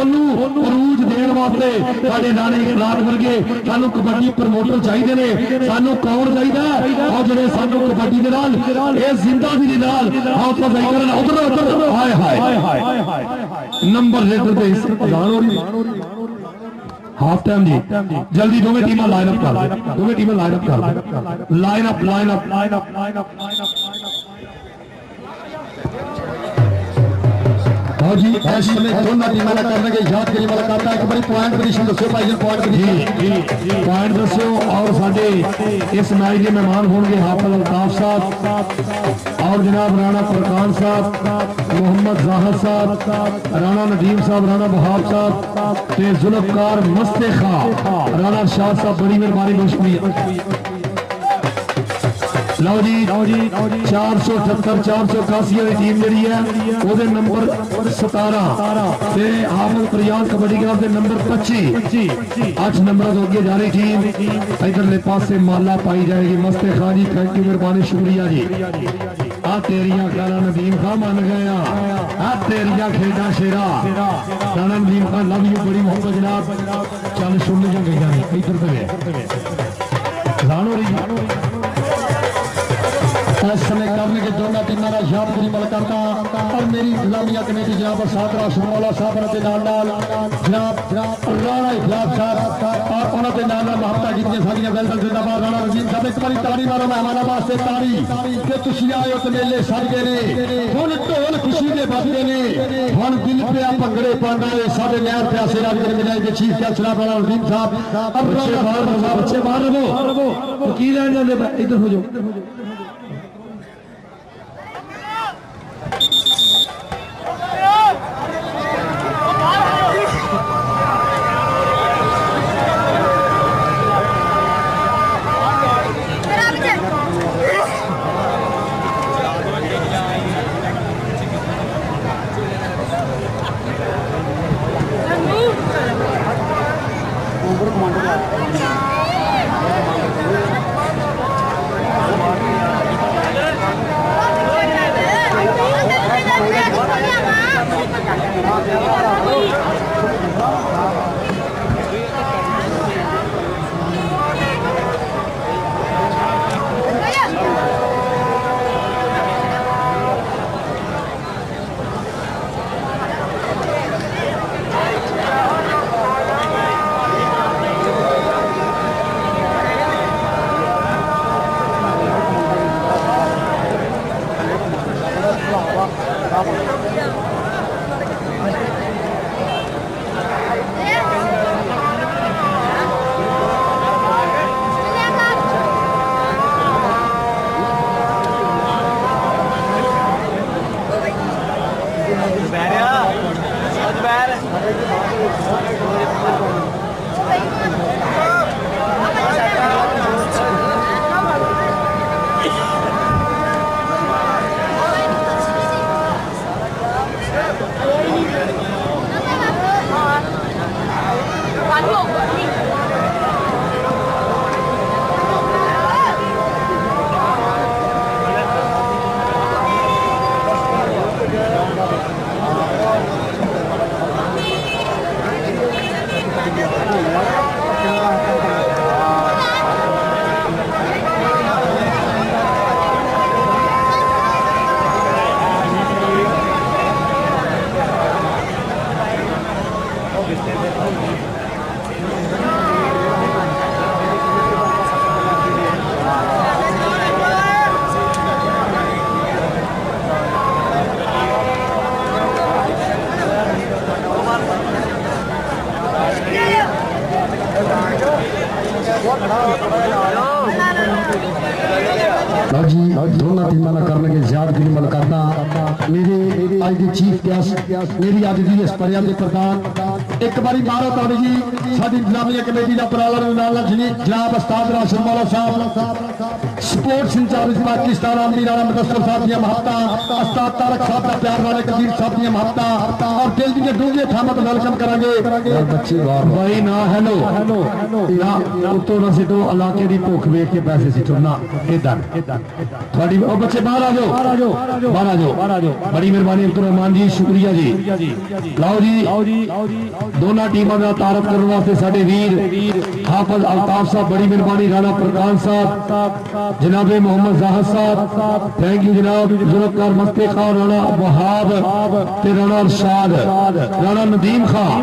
ओनू अरूज देने वास्ते साडे राणे इकरार वर्गे सानू कबड्डी प्रमोटर चाहिए ने सानू कौन चाहिए और जिहड़े सानू कबड्डी दे नाल ए जिंदागिरी दे नाल हौसला सही करन उधर उधर हाय हाय नंबर रेटर पे अजान हो रही हाफ टाइम जी जल्दी दोवें टीमां लाइन अप कर दोवें टीमां लाइन अप कर line up line up line up line up line up हाँ जी इस समय दोनों टीमों का करने के याद करी मुलाकात है एक बारी पॉइंट पोजीशन दसो भाई जी पॉइंट दसो और साडे इस मैच के मेहमान होंगे हाफिज अल्ताफ साहब और जनाब राणा फरकान साहब मोहम्मद जाहिद साहब राणा नदीम साहब राणा बहाब साहब ते जुल्फकार मस्तेखा राणा शाह साहब बड़ी मेहरबानी बहुत शुक्रिया। लो जी 478 481 वाली टीम जी है वो नंबर 17 ते हाफिज फरियाद कबड्डी क्लब के नंबर 25 8 नंबर तो अगे जा रही टीम इधरले पासे माला पाई जाएगी मस्ते खान जी थैंक यू मेहरबानी शुक्रिया जी। आ तेरिया गाना नदीम खान मान गया आ तेरिया खेडा शेरा राणा नदीम खान लव यू बड़ी मोहब्बत जनाब चल सुन गई इधर राणो रही इस समय करने के दोनों टीमों का याद करी मुलाकात और मेरी इस्लामिया कमेटी जनाब सादरा शमौला साहब के नाल जनाब राणा इखलास साहब और उन्होंने नाल मोहब्बत जितने सारियां वेलकम जिंदाबाद राणा रजीम साहब एक बारी ताड़ी मारो मेहमानों वास्ते ताड़ी कि तुसीं आए हो ते मेले सज गए ने हुण ढोल खुशी दे बजदे ने हुण दिल पे भंगड़े पांदा है साडे नहर प्यासे राज के मिलाए के चीफ गेस्ट जनाब राणा रजीम साहब अब बच्चे बाहर रहो की लैन जांदे इधर हो जाओ। जी दोनों टीमों का करने ज्यादगी मुलाकात मेरे अज के चीफ गेस्ट मेरी अज की इस परिया के प्रधान एक बारी मारो ताड़ी जी साडी इंतजामिया कमेटी का उपराला जनाब उस्ताद राशिद मौला साहब स्पोर्ट्स इंचार्ज पाकिस्तान आमरी राणा मुदस्सिर साहब दी महत्ता उस्ताद तारक साहब का प्यार वाले कबीर साहब दी महत्ता और दिल दी डूंगे थामा तो वेलकम करांगे बच्चे भाई ना हेलो ना उतो ना सिटो इलाके दी भुख वेख के पैसे सिटो ना इधर थोड़ी ओ बच्चे बाहर आ जाओ बाहर आ जाओ बड़ी मेहरबानी अब्दुल रहमान जी शुक्रिया जी लाओ जी दोनों टीमों का तारफ करने वास्ते साडे वीर हाफिज अल्ताफ साहब बड़ी मेहरबानी राणा प्रकाश साहब जनाब मोहम्मद जाहिद साहब थैंक यू जनाब जुल्फकार मस्ते खान राणा वहाब ते राणा अरशाद राणा नदीम खान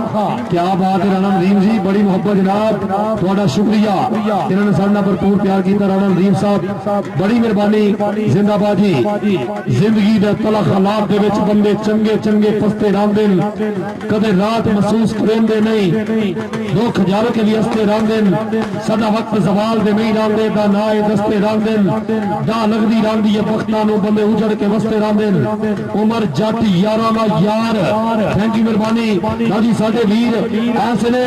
क्या बात है राणा नदीम जी बड़ी मोहब्बत जनाब थोड़ा शुक्रिया इन्होंने साडा भरपूर प्यार किया राणा नदीम साहब बड़ी मेहरबानी जिंदाबाद जी जिंदगी दे तलख हालात दे विच बंदे चंगे चंगे पस्ते रांदे कदे रात महसूस करेंदे नहीं दुख जार के लिए हस्ते रांदे सदा वक्त सवाल दे नहीं रांदे दा ना ए दस्ते रांदे दा लगदी रांदी है वक्तां नु बंदे उजड़ के वस्ते रांदे उमर जट यारां दा यार थैंक यू मेहरबानी जी साडे वीर ऐसे ने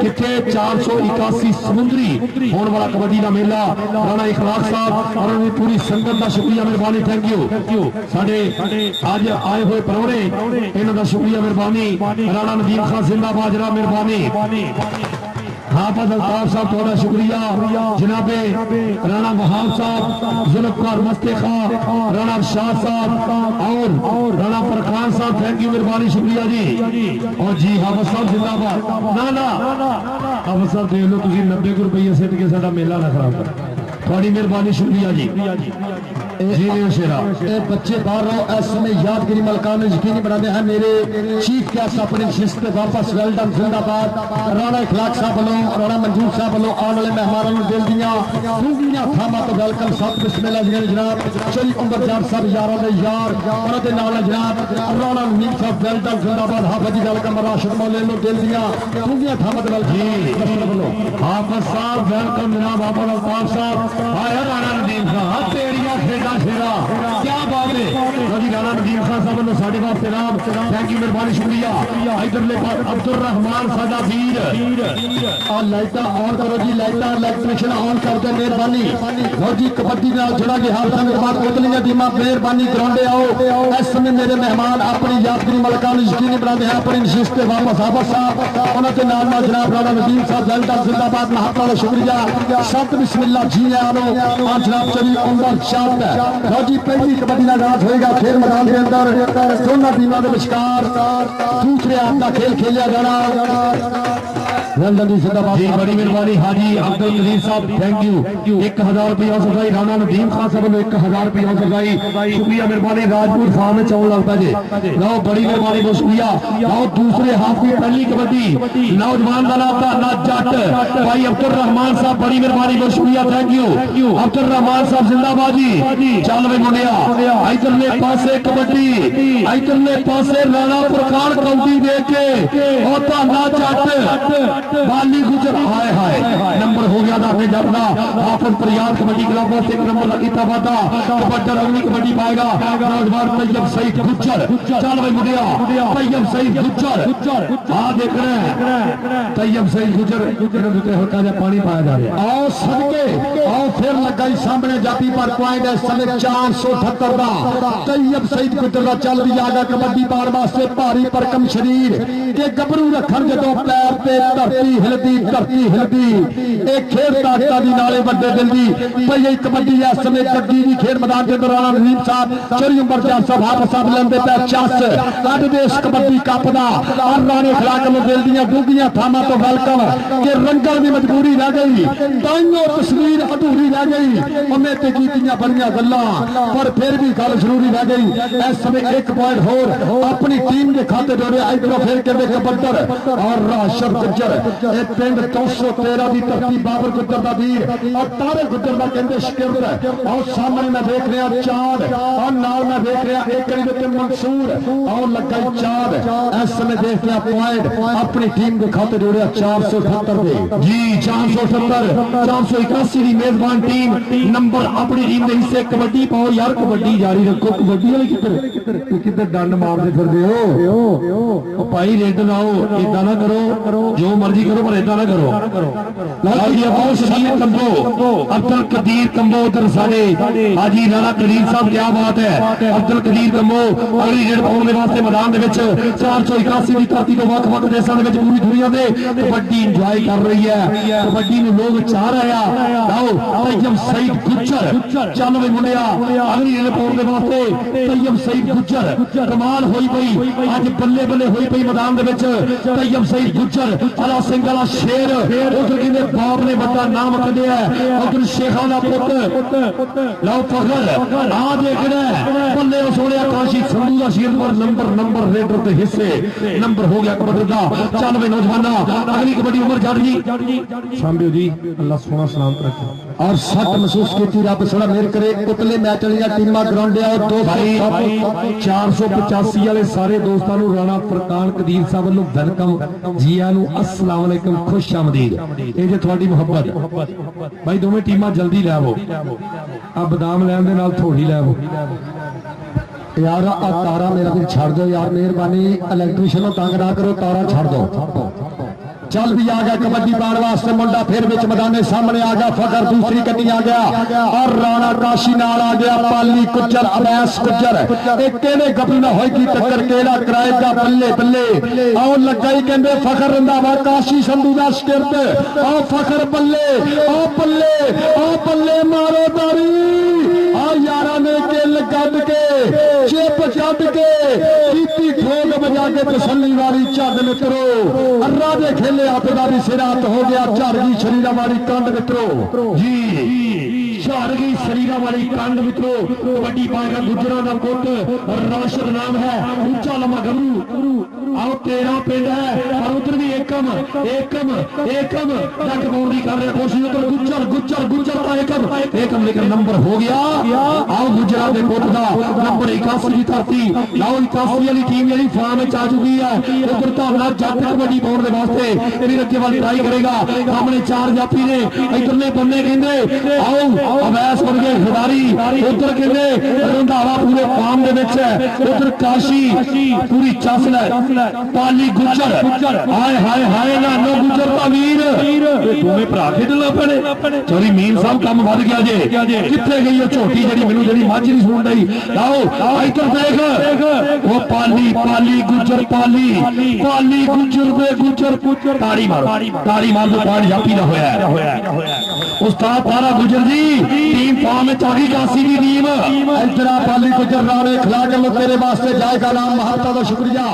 किथे 481 समुद्री होने वाला कबड्डी का मेला राणा इखलाक साहब और उनकी पूरी संगत का शुक्रिया मेहरबानी थैंक यू साडे आज आए हुए परौने इन्हां दा शुक्रिया मेहरबानी राणा नदीम खान जिंदाबाद जनाब मेहरबानी हाफिज अल्ताफ साहब थोड़ा शुक्रिया जनाबे राणा वहाब साहब जुल्फकार मस्ते खान राणा अरशाद साहब और राणा फरखान साहब थैंक यू मेहरबानी शुक्रिया जी और जी हाफिज साहब जिंदाबाद ना हाफिज साहब देख लो तुम 90 रुपये सिट के साडा मेला ना खराब कर थोड़ी मेहरबानी शुक्रिया जी बच्चे बाहर रहो इस समय यादगिरी मलकान यकीनी बनाते हैं मेरे चीफ गेस्ट अपने शिस्त वापस वेल्डन जिंदाबाद राणा इखलाक साहब वालों राणा मंजूर साहब वालों आने वाले मेहमानों दिल दियां दूंगियां थामा तो वेलकम सब बिस्मिल्लाह जी जनाब चली उमर जान साहब यारों दे यार और दे नाल जनाब राणा मीर साहब वेल्डन जिंदाबाद हाफिज जी वेलकम राशिद मौले नो दिल दियां दूंगियां थामा तो वेलकम हाफिज साहब वेलकम जनाब हाफिज अल्ताफ साहब आया राणा नदीम खान तेरिया खेड़ा शेरा क्या बात है जी राणा नदीम खान साहब ने साडे वास्ते राम थैंक यू मेहरबानी शुक्रिया इधरले पास अब्दुल रहमान साडा वीर और लाइटा ऑन करो जी लाइटा इलेक्ट्रिशियन ऑन कर दे मेहरबानी लो जी कबड्डी नाल जुड़ा के हाथ में बात कोतलियां टीमां मेहरबानी ग्राउंडे आओ इस समय मेरे मेहमान अपनी यादगिरी मलकान यकीनी बनाते हैं अपनी नशिस्त पे वापस हाफिज साहब उन्हां दे नाल नाल जनाब राणा नदीम साहब जलदा जिंदाबाद महत्ता दा शुक्रिया शब्द बिस्मिल्लाह जी आनो और जनाब चली उमर शब्द लो जी पहली कबड्डी का आगाज होगा खेल मैदान के अंदर दोनों टीमों के विचकार दूसरे हाथ का खेल खेलिया जाना जी बड़ी मेहरबानी हाजी अब्दुल कदीर साहब थैंक यू 1000 रुपया सजाई राणा नदीम खान साहब ने 1000 रुपया सजाई शुक्रिया मेहरबानी राजपूत फार्म में चौन लगता जी लो बड़ी मेहरबानी बहुत शुक्रिया लो दूसरे हाथ की पहली कबड्डी नौजवान दलाता ना जट भाई अब्दुल रहमान साहब बड़ी मेहरबानी बहुत शुक्रिया थैंक यू अब्दुल रहमान साहब जिंदाबाद जी चल वे मुंडिया इधरले पासे कबड्डी इधरले पासे राणा फरखान काउंटी दे के होता ना जट बाली गुजर हाय हाय नंबर हो गया था अपना हाफिज प्रयाग कबड्डी क्लब में एक नंबर लगता वादा कबड्डी अगली कबड्डी पाएगा नौजवान तैयब सईद गुज्जर चल भाई मुंडिया तैयब सईद गुज्जर आ देख रहे हैं तैयब सईद गुज्जर हल्का जा पानी पाया जा रहा है आओ सदके आओ फिर लगाई सामने जाती पर पॉइंट है समय 478 का तैयब सईद गुज्जर का चल भी आगा कबड्डी पार वास्ते भारी परकम शरीर के गबरू रखन जदों पैर ते ਧਰਤੀ ਹਿਲਦੀ ਇਹ ਖੇਡ ਤਾਕਤਾਂ ਦੀ ਨਾਲੇ ਵੱਡੇ ਦਿਲ ਦੀ ਪਈ ਕਬੱਡੀ ਇਸ ਸਮੇਂ ਜੱਗੀ ਦੀ ਖੇਡ ਮੈਦਾਨ ਦੇ ਦੌਰਾਨ ਰਹੀਮ ਸਾਹਿਬ ਚੋਰੀ ਉਮਰ ਦੇ ਸਭਾ ਸਾਹਿਬ ਲੈਂਦੇ ਪੈ ਚੱਸ ਅੱਜ ਦੇ ਇਸ ਕਬੱਡੀ ਕੱਪ ਦਾ ਰਾਣੇ ਖਿਲਾਕ ਨੂੰ ਦਿਲ ਦੀਆਂ ਡੂੰਘੀਆਂ ਥਾਵਾਂ ਤੋਂ ਵੈਲਕਮ ਕਿ ਰੰਗਲ ਦੀ ਮਜਬੂਰੀ ਰਹਿ ਗਈ ਤਾਈਓ ਤਸਵੀਰ ਅਧੂਰੀ ਰਹਿ ਗਈ ਉਹਨੇ ਤੇ ਕੀਤੀਆਂ ਬੜੀਆਂ ਗੱਲਾਂ ਪਰ ਫਿਰ ਵੀ ਗੱਲ ਜ਼ਰੂਰੀ ਰਹਿ ਗਈ ਇਸ ਸਮੇਂ 1 ਪੁਆਇੰਟ ਹੋਰ ਆਪਣੀ ਟੀਮ ਦੇ ਖਾਤੇ ਜੋੜਿਆ ਇਧਰੋਂ ਫਿਰ ਕਹਿੰਦੇ ਕਬੱਤਰ ਔਰ ਰਾਸ਼ਦ ਗੁੱਜਰ ਇਹ ਪਿੰਡ 213 ਦੀ ਧਰਤੀ ਬਾਬਰ ਗੁੱਜਰ ਦਾ ਵੀਰ ਔਰ ਤਾਰੇ ਗੁੱਜਰ ਦਾ ਕਹਿੰਦੇ ਸ਼ਕਿਰਤ ਔਰ ਸਾਹਮਣੇ ਮੈਂ ਦੇਖ ਰਿਹਾ ਚਾঁਦ ਔਰ ਨਾਲ ਮੈਂ ਦੇਖ ਰਿਹਾ ਇੱਕ ਦੇ ਉੱਤੇ ਮਨਸੂਰ ਔਰ ਲੱਗਾ ਚਾঁਦ ਇਸ ਸਮੇਂ ਦੇਖ ਰਿਹਾ ਪੁਆਇੰਟ ਆਪਣੀ ਟੀਮ ਦੇ ਖਾਤੇ ਜੋੜਿਆ 478 ਦੇ जी 470 481 ਦੀ ਮੇਜ਼ਬਾਨ ਟੀਮ ਨੰਬਰ ਆਪਣੀ ਟੀਮ ਦੇ ਹਿੱਸੇ ਕਬੱਡੀ ਪਾਓ ਯਾਰ ਕਬੱਡੀ ਜਾਰੀ ਰੱਖੋ ਕਬੱਡੀ ਵਾਲੇ ਕਿੱਧਰ ਡੰਡ ਮਾਰਦੇ ਫਿਰਦੇ ਹੋ ਉਹ ਭਾਈ ਰੇਡ ਲਾਓ ਇਦਾਂ ਨਾ ਕਰੋ ਜੋ ਮਰਜ਼ੀ ਕਰੋ ਪਰ ਇਦਾਂ ਨਾ ਕਰੋ ਲਓ ਜੀ ਬਹੁਤ ਸ਼ਹੀਦ ਕੰਬੋ ਅਬਦੁਲ ਕਦੀਰ ਕੰਬੋ ਉਧਰ ਸਾਡੇ ਹਾਜੀ ਰਾਣਾ ਕਰੀਮ ਸਾਹਿਬ ਕੀ ਬਾਤ ਹੈ ਅਬਦੁਲ ਕਦੀਰ ਕੰਬੋ ਅਗਲੀ ਰੇਡ ਪਾਉਣ ਦੇ ਵਾਸਤੇ ਮੈਦਾਨ ਦੇ ਵਿੱਚ 481 ਦੀ ਧਰਤੀ ਤੋਂ ਵੱਖ-ਵੱਖ ਦੇਸ਼ਾਂ ਦੇ ਵਿੱਚ ਪੂਰੀ ਦੁਨੀਆ ਦੇ ਕਬੱਡੀ ਇੰਜੋਏ ਕਰ ਰਹੀ ਹੈ ਕਬੱਡੀ ਨੂੰ ਲੋਕ ਚਾਹ ਰਹੇ ਆ ਲਓ ਤੈਯਬ ਸਈਦ ਗੁੱਜਰ ਚੱਲ ਵੇ ਮੁੰਡਿਆ ਅਗਲੀ ਰੇਡ ਪਾਉਣ ਦੇ ਵਾਸਤੇ ਤੈਯਬ ਸਈਦ ਗੁੱਜਰ ਕਮਾਲ ਹੋਈ ਪਈ ਅੱਜ ਬੱਲੇ ਬੱਲੇ ਹੋਈ ਪਈ ਮੈਦਾਨ ਦੇ ਵਿੱਚ ਤੈਯਬ ਸਈਦ ਗੁੱਜਰ ਅਲਾ ਸਿੰਘ ਵਾਲਾ ਸ਼ੇਰ ਉਧਰ ਕਹਿੰਦੇ ਬਾਪ ਨੇ ਵੱਡਾ ਨਾਮ ਕੱਢਿਆ ਉਧਰ ਸ਼ੇਖਾਂ ਦਾ ਪੁੱਤ ਲਓ ਫਖਰ ਆ ਦੇਖਣਾ ਬੱਲੇ ਉਹ ਸੋਹਣਿਆ ਕਾਸ਼ੀ ਸੰਧੂ ਦਾ ਸ਼ੇਰ ਪਰ ਨੰਬਰ ਰੇਡਰ ਤੇ ਹਿੱਸੇ ਨੰਬਰ ਹੋ ਗਿਆ ਕਬੱਡੀ ਦਾ ਚੱਲ ਵੇ ਨੌਜਵਾਨਾ ਅਗਲੀ ਕਬੱਡੀ ਉਮਰ ਜੱਟ ਜੀ ਸਾਂਭਿਓ ਜੀ ਅੱਲਾ ਸੋਹਣਾ ਸਲਾਮਤ ਰੱਖੇ और सख्त महसूस की रब सोना मेहर करे उतले मैच वाली टीमां ग्राउंड आ और भाई 485 वाले सारे दोस्तों ਨੂੰ ਰਾਣਾ ਫਰਕਾਨ ਕਦੀਰ ਸਾਹਿਬ ਵੱਲੋਂ ਵੈਲਕਮ ਜੀ ਆਇਆਂ ਨੂੰ अस्सलाम वालेकुम खुश आमदीद ਇਹ ਜੇ ਤੁਹਾਡੀ ਮੁਹੱਬਤ ਭਾਈ ਦੋਵੇਂ ਟੀਮਾਂ ਜਲਦੀ ਲੈ ਆਵੋ ਆ ਬਦਾਮ ਲੈਣ ਦੇ ਨਾਲ ਥੋੜੀ ਲੈ ਆਵੋ यार आ तारा मेरा भी छड़ दो यार मेहरबानी इलेक्ट्रीशियन तंग ना करो तारा छड़ दो चल भी आ गया कबड्डी पाने वास्ते मुंडा फिर बिच मैदाने सामने आ गया फखर दूसरी कन्नी आ गया और राणा काशी नाल आ गया पाली गुज्जर अवैस गुज्जर एक केड़े गपी ना होई की टक्कर केड़ा कराएगा बल्ले बल्ले आओ लगा ही कहंदे फखर रंधावा काशी संधू दा शिरत आओ फखर बल्ले आओ बल्ले मारो तारी आ यारा ने दिल गद के चिप चढ़ के कीती ठोक बजा के तसल्ली वाली झग मित्रो अर्रा दे खेले अपना भी सिरात हो गया झड़ गई शरीरा वाली कंड मित्रो जी झड़ गई शरीरा वाली कंड मित्रो कबड्डी पाएगा गुजरा का पुत राशिद नाम है ऊंचा लम्बा गबरू आओ 13 पिंड है पर उधर भी एकम जग पाउण की कर रहे कोशिश उधर गुज्जर का एकम लेकर नंबर हो गया आओ गुजरा के पुत का नंबर 81 की धरती लाओ 81 वाली टीम जी फार्म आ चुकी है उधर धावना जट कबड्डी पाउण के वास्ते तेरी रखे वाली ट्राई करेगा सामने 4 जाफी ने इधरले बन्ने कहंदे आओ अवैस वर्गे खिडारी उधर कहंदे रंधावा पूरे फार्म दे विच है उधर काशी पूरी चस है पाली गुज्जर हाय हाय हाय नानो गुज्जर दा वीर दोवें भरा खेडना पैणे चोरी मीन साहब काम वध गया जे किथे गई ओ झोटी जेडी मेनू जेडी मझ नहीं सुन रही लाओ इधर देख वो पाली गुज्जर पाली गुज्जर दे गुज्जर ताड़ी मार दो पॉइंट जापी दा होया उस्ताद तारा गुज्जर जी टीम फॉर्म में आ गई काशी की टीम इधर पाली गुज्जर राणे खिला के लो तेरे वास्ते जाएगा नाम महत्ता का शुक्रिया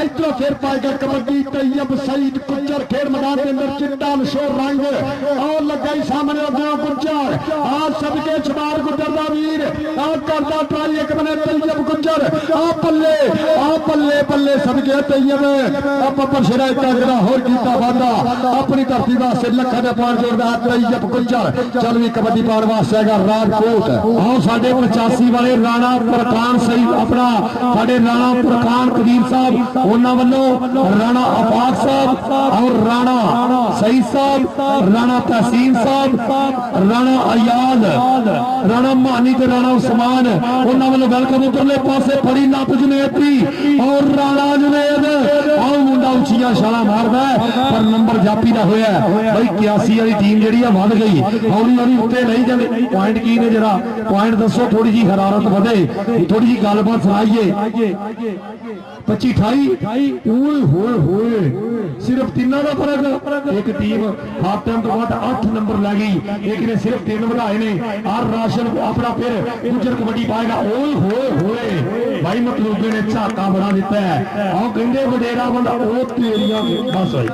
इधर फिर पाएगा कबड्डी तैयब सईद गुज्जर खेल मैदान के अंदर चिट्टा शोर रंग और लगाई सामने गुज्जर आज सबके छबार गुज्जर दा वीर आज करता ट्राई एक बने तैयब गुज्जर आ पल्ले सबके तैयब अब सिरा इतना होर कीता वादा अपनी धरती वास्ते लखा दे पान जोड़दा तैयब गुज्जर चल भी कबड्डी पान वास्ते हैगा राजकोट आओ साडे 85 वाले राणा फरकान सईद अपना साडे राणा फरकान कदीर साहब ਉਹਨਾਂ ਵੱਲੋਂ ਰਾਣਾ ਅਫਾਕ ਸਾਹਿਬ और राणा सईद साहब राणा तहसीन साहब राणा अयाद राणा मानी ते राणा उस्मान ਉਹਨਾਂ ਵੱਲੋਂ ਵੈਲਕਮ ਉਧਰਲੇ ਪਾਸੇ ਫੜੀ ਨੱਪ ਜੁਨੇਦੀ और राणा जुनेद आओ मुंडा ਉੱਚੀਆਂ ਛਾਲਾਂ ਮਾਰਦਾ ਪਰ ਨੰਬਰ ਜਾਪੀ ਦਾ ਹੋਇਆ ਬਈ 81 ਵਾਲੀ ਟੀਮ ਜਿਹੜੀ ਆ ਵੱਧ ਗਈ ਹੌਲੀ ਹੌਲੀ ਉੱਤੇ ਨਹੀਂ ਜਾਂਦੇ ਪੁਆਇੰਟ ਕੀ ਨੇ ਜਰਾ ਪੁਆਇੰਟ ਦੱਸੋ ਥੋੜੀ ਜੀ ਹਰਾਰਤ ਵਧੇ ਥੋੜੀ ਜੀ ਗੱਲਬਾਤ ਸੁਣਾਈਏ 25-28 ओए होए सिर्फ तीनों का फर्क। एक टीम हाफ टाइम तो बाद 8 नंबर लै गई, एक ने सिर्फ 3 बढ़ाए ने। और राशन अपना फिर गुजर कबड्डी पाएगा। ओए होए होए भाई मतलूबे ने झाका बड़ा दिता है। आओ कहते वडेरा बंदा ओ तेरिया बस भाई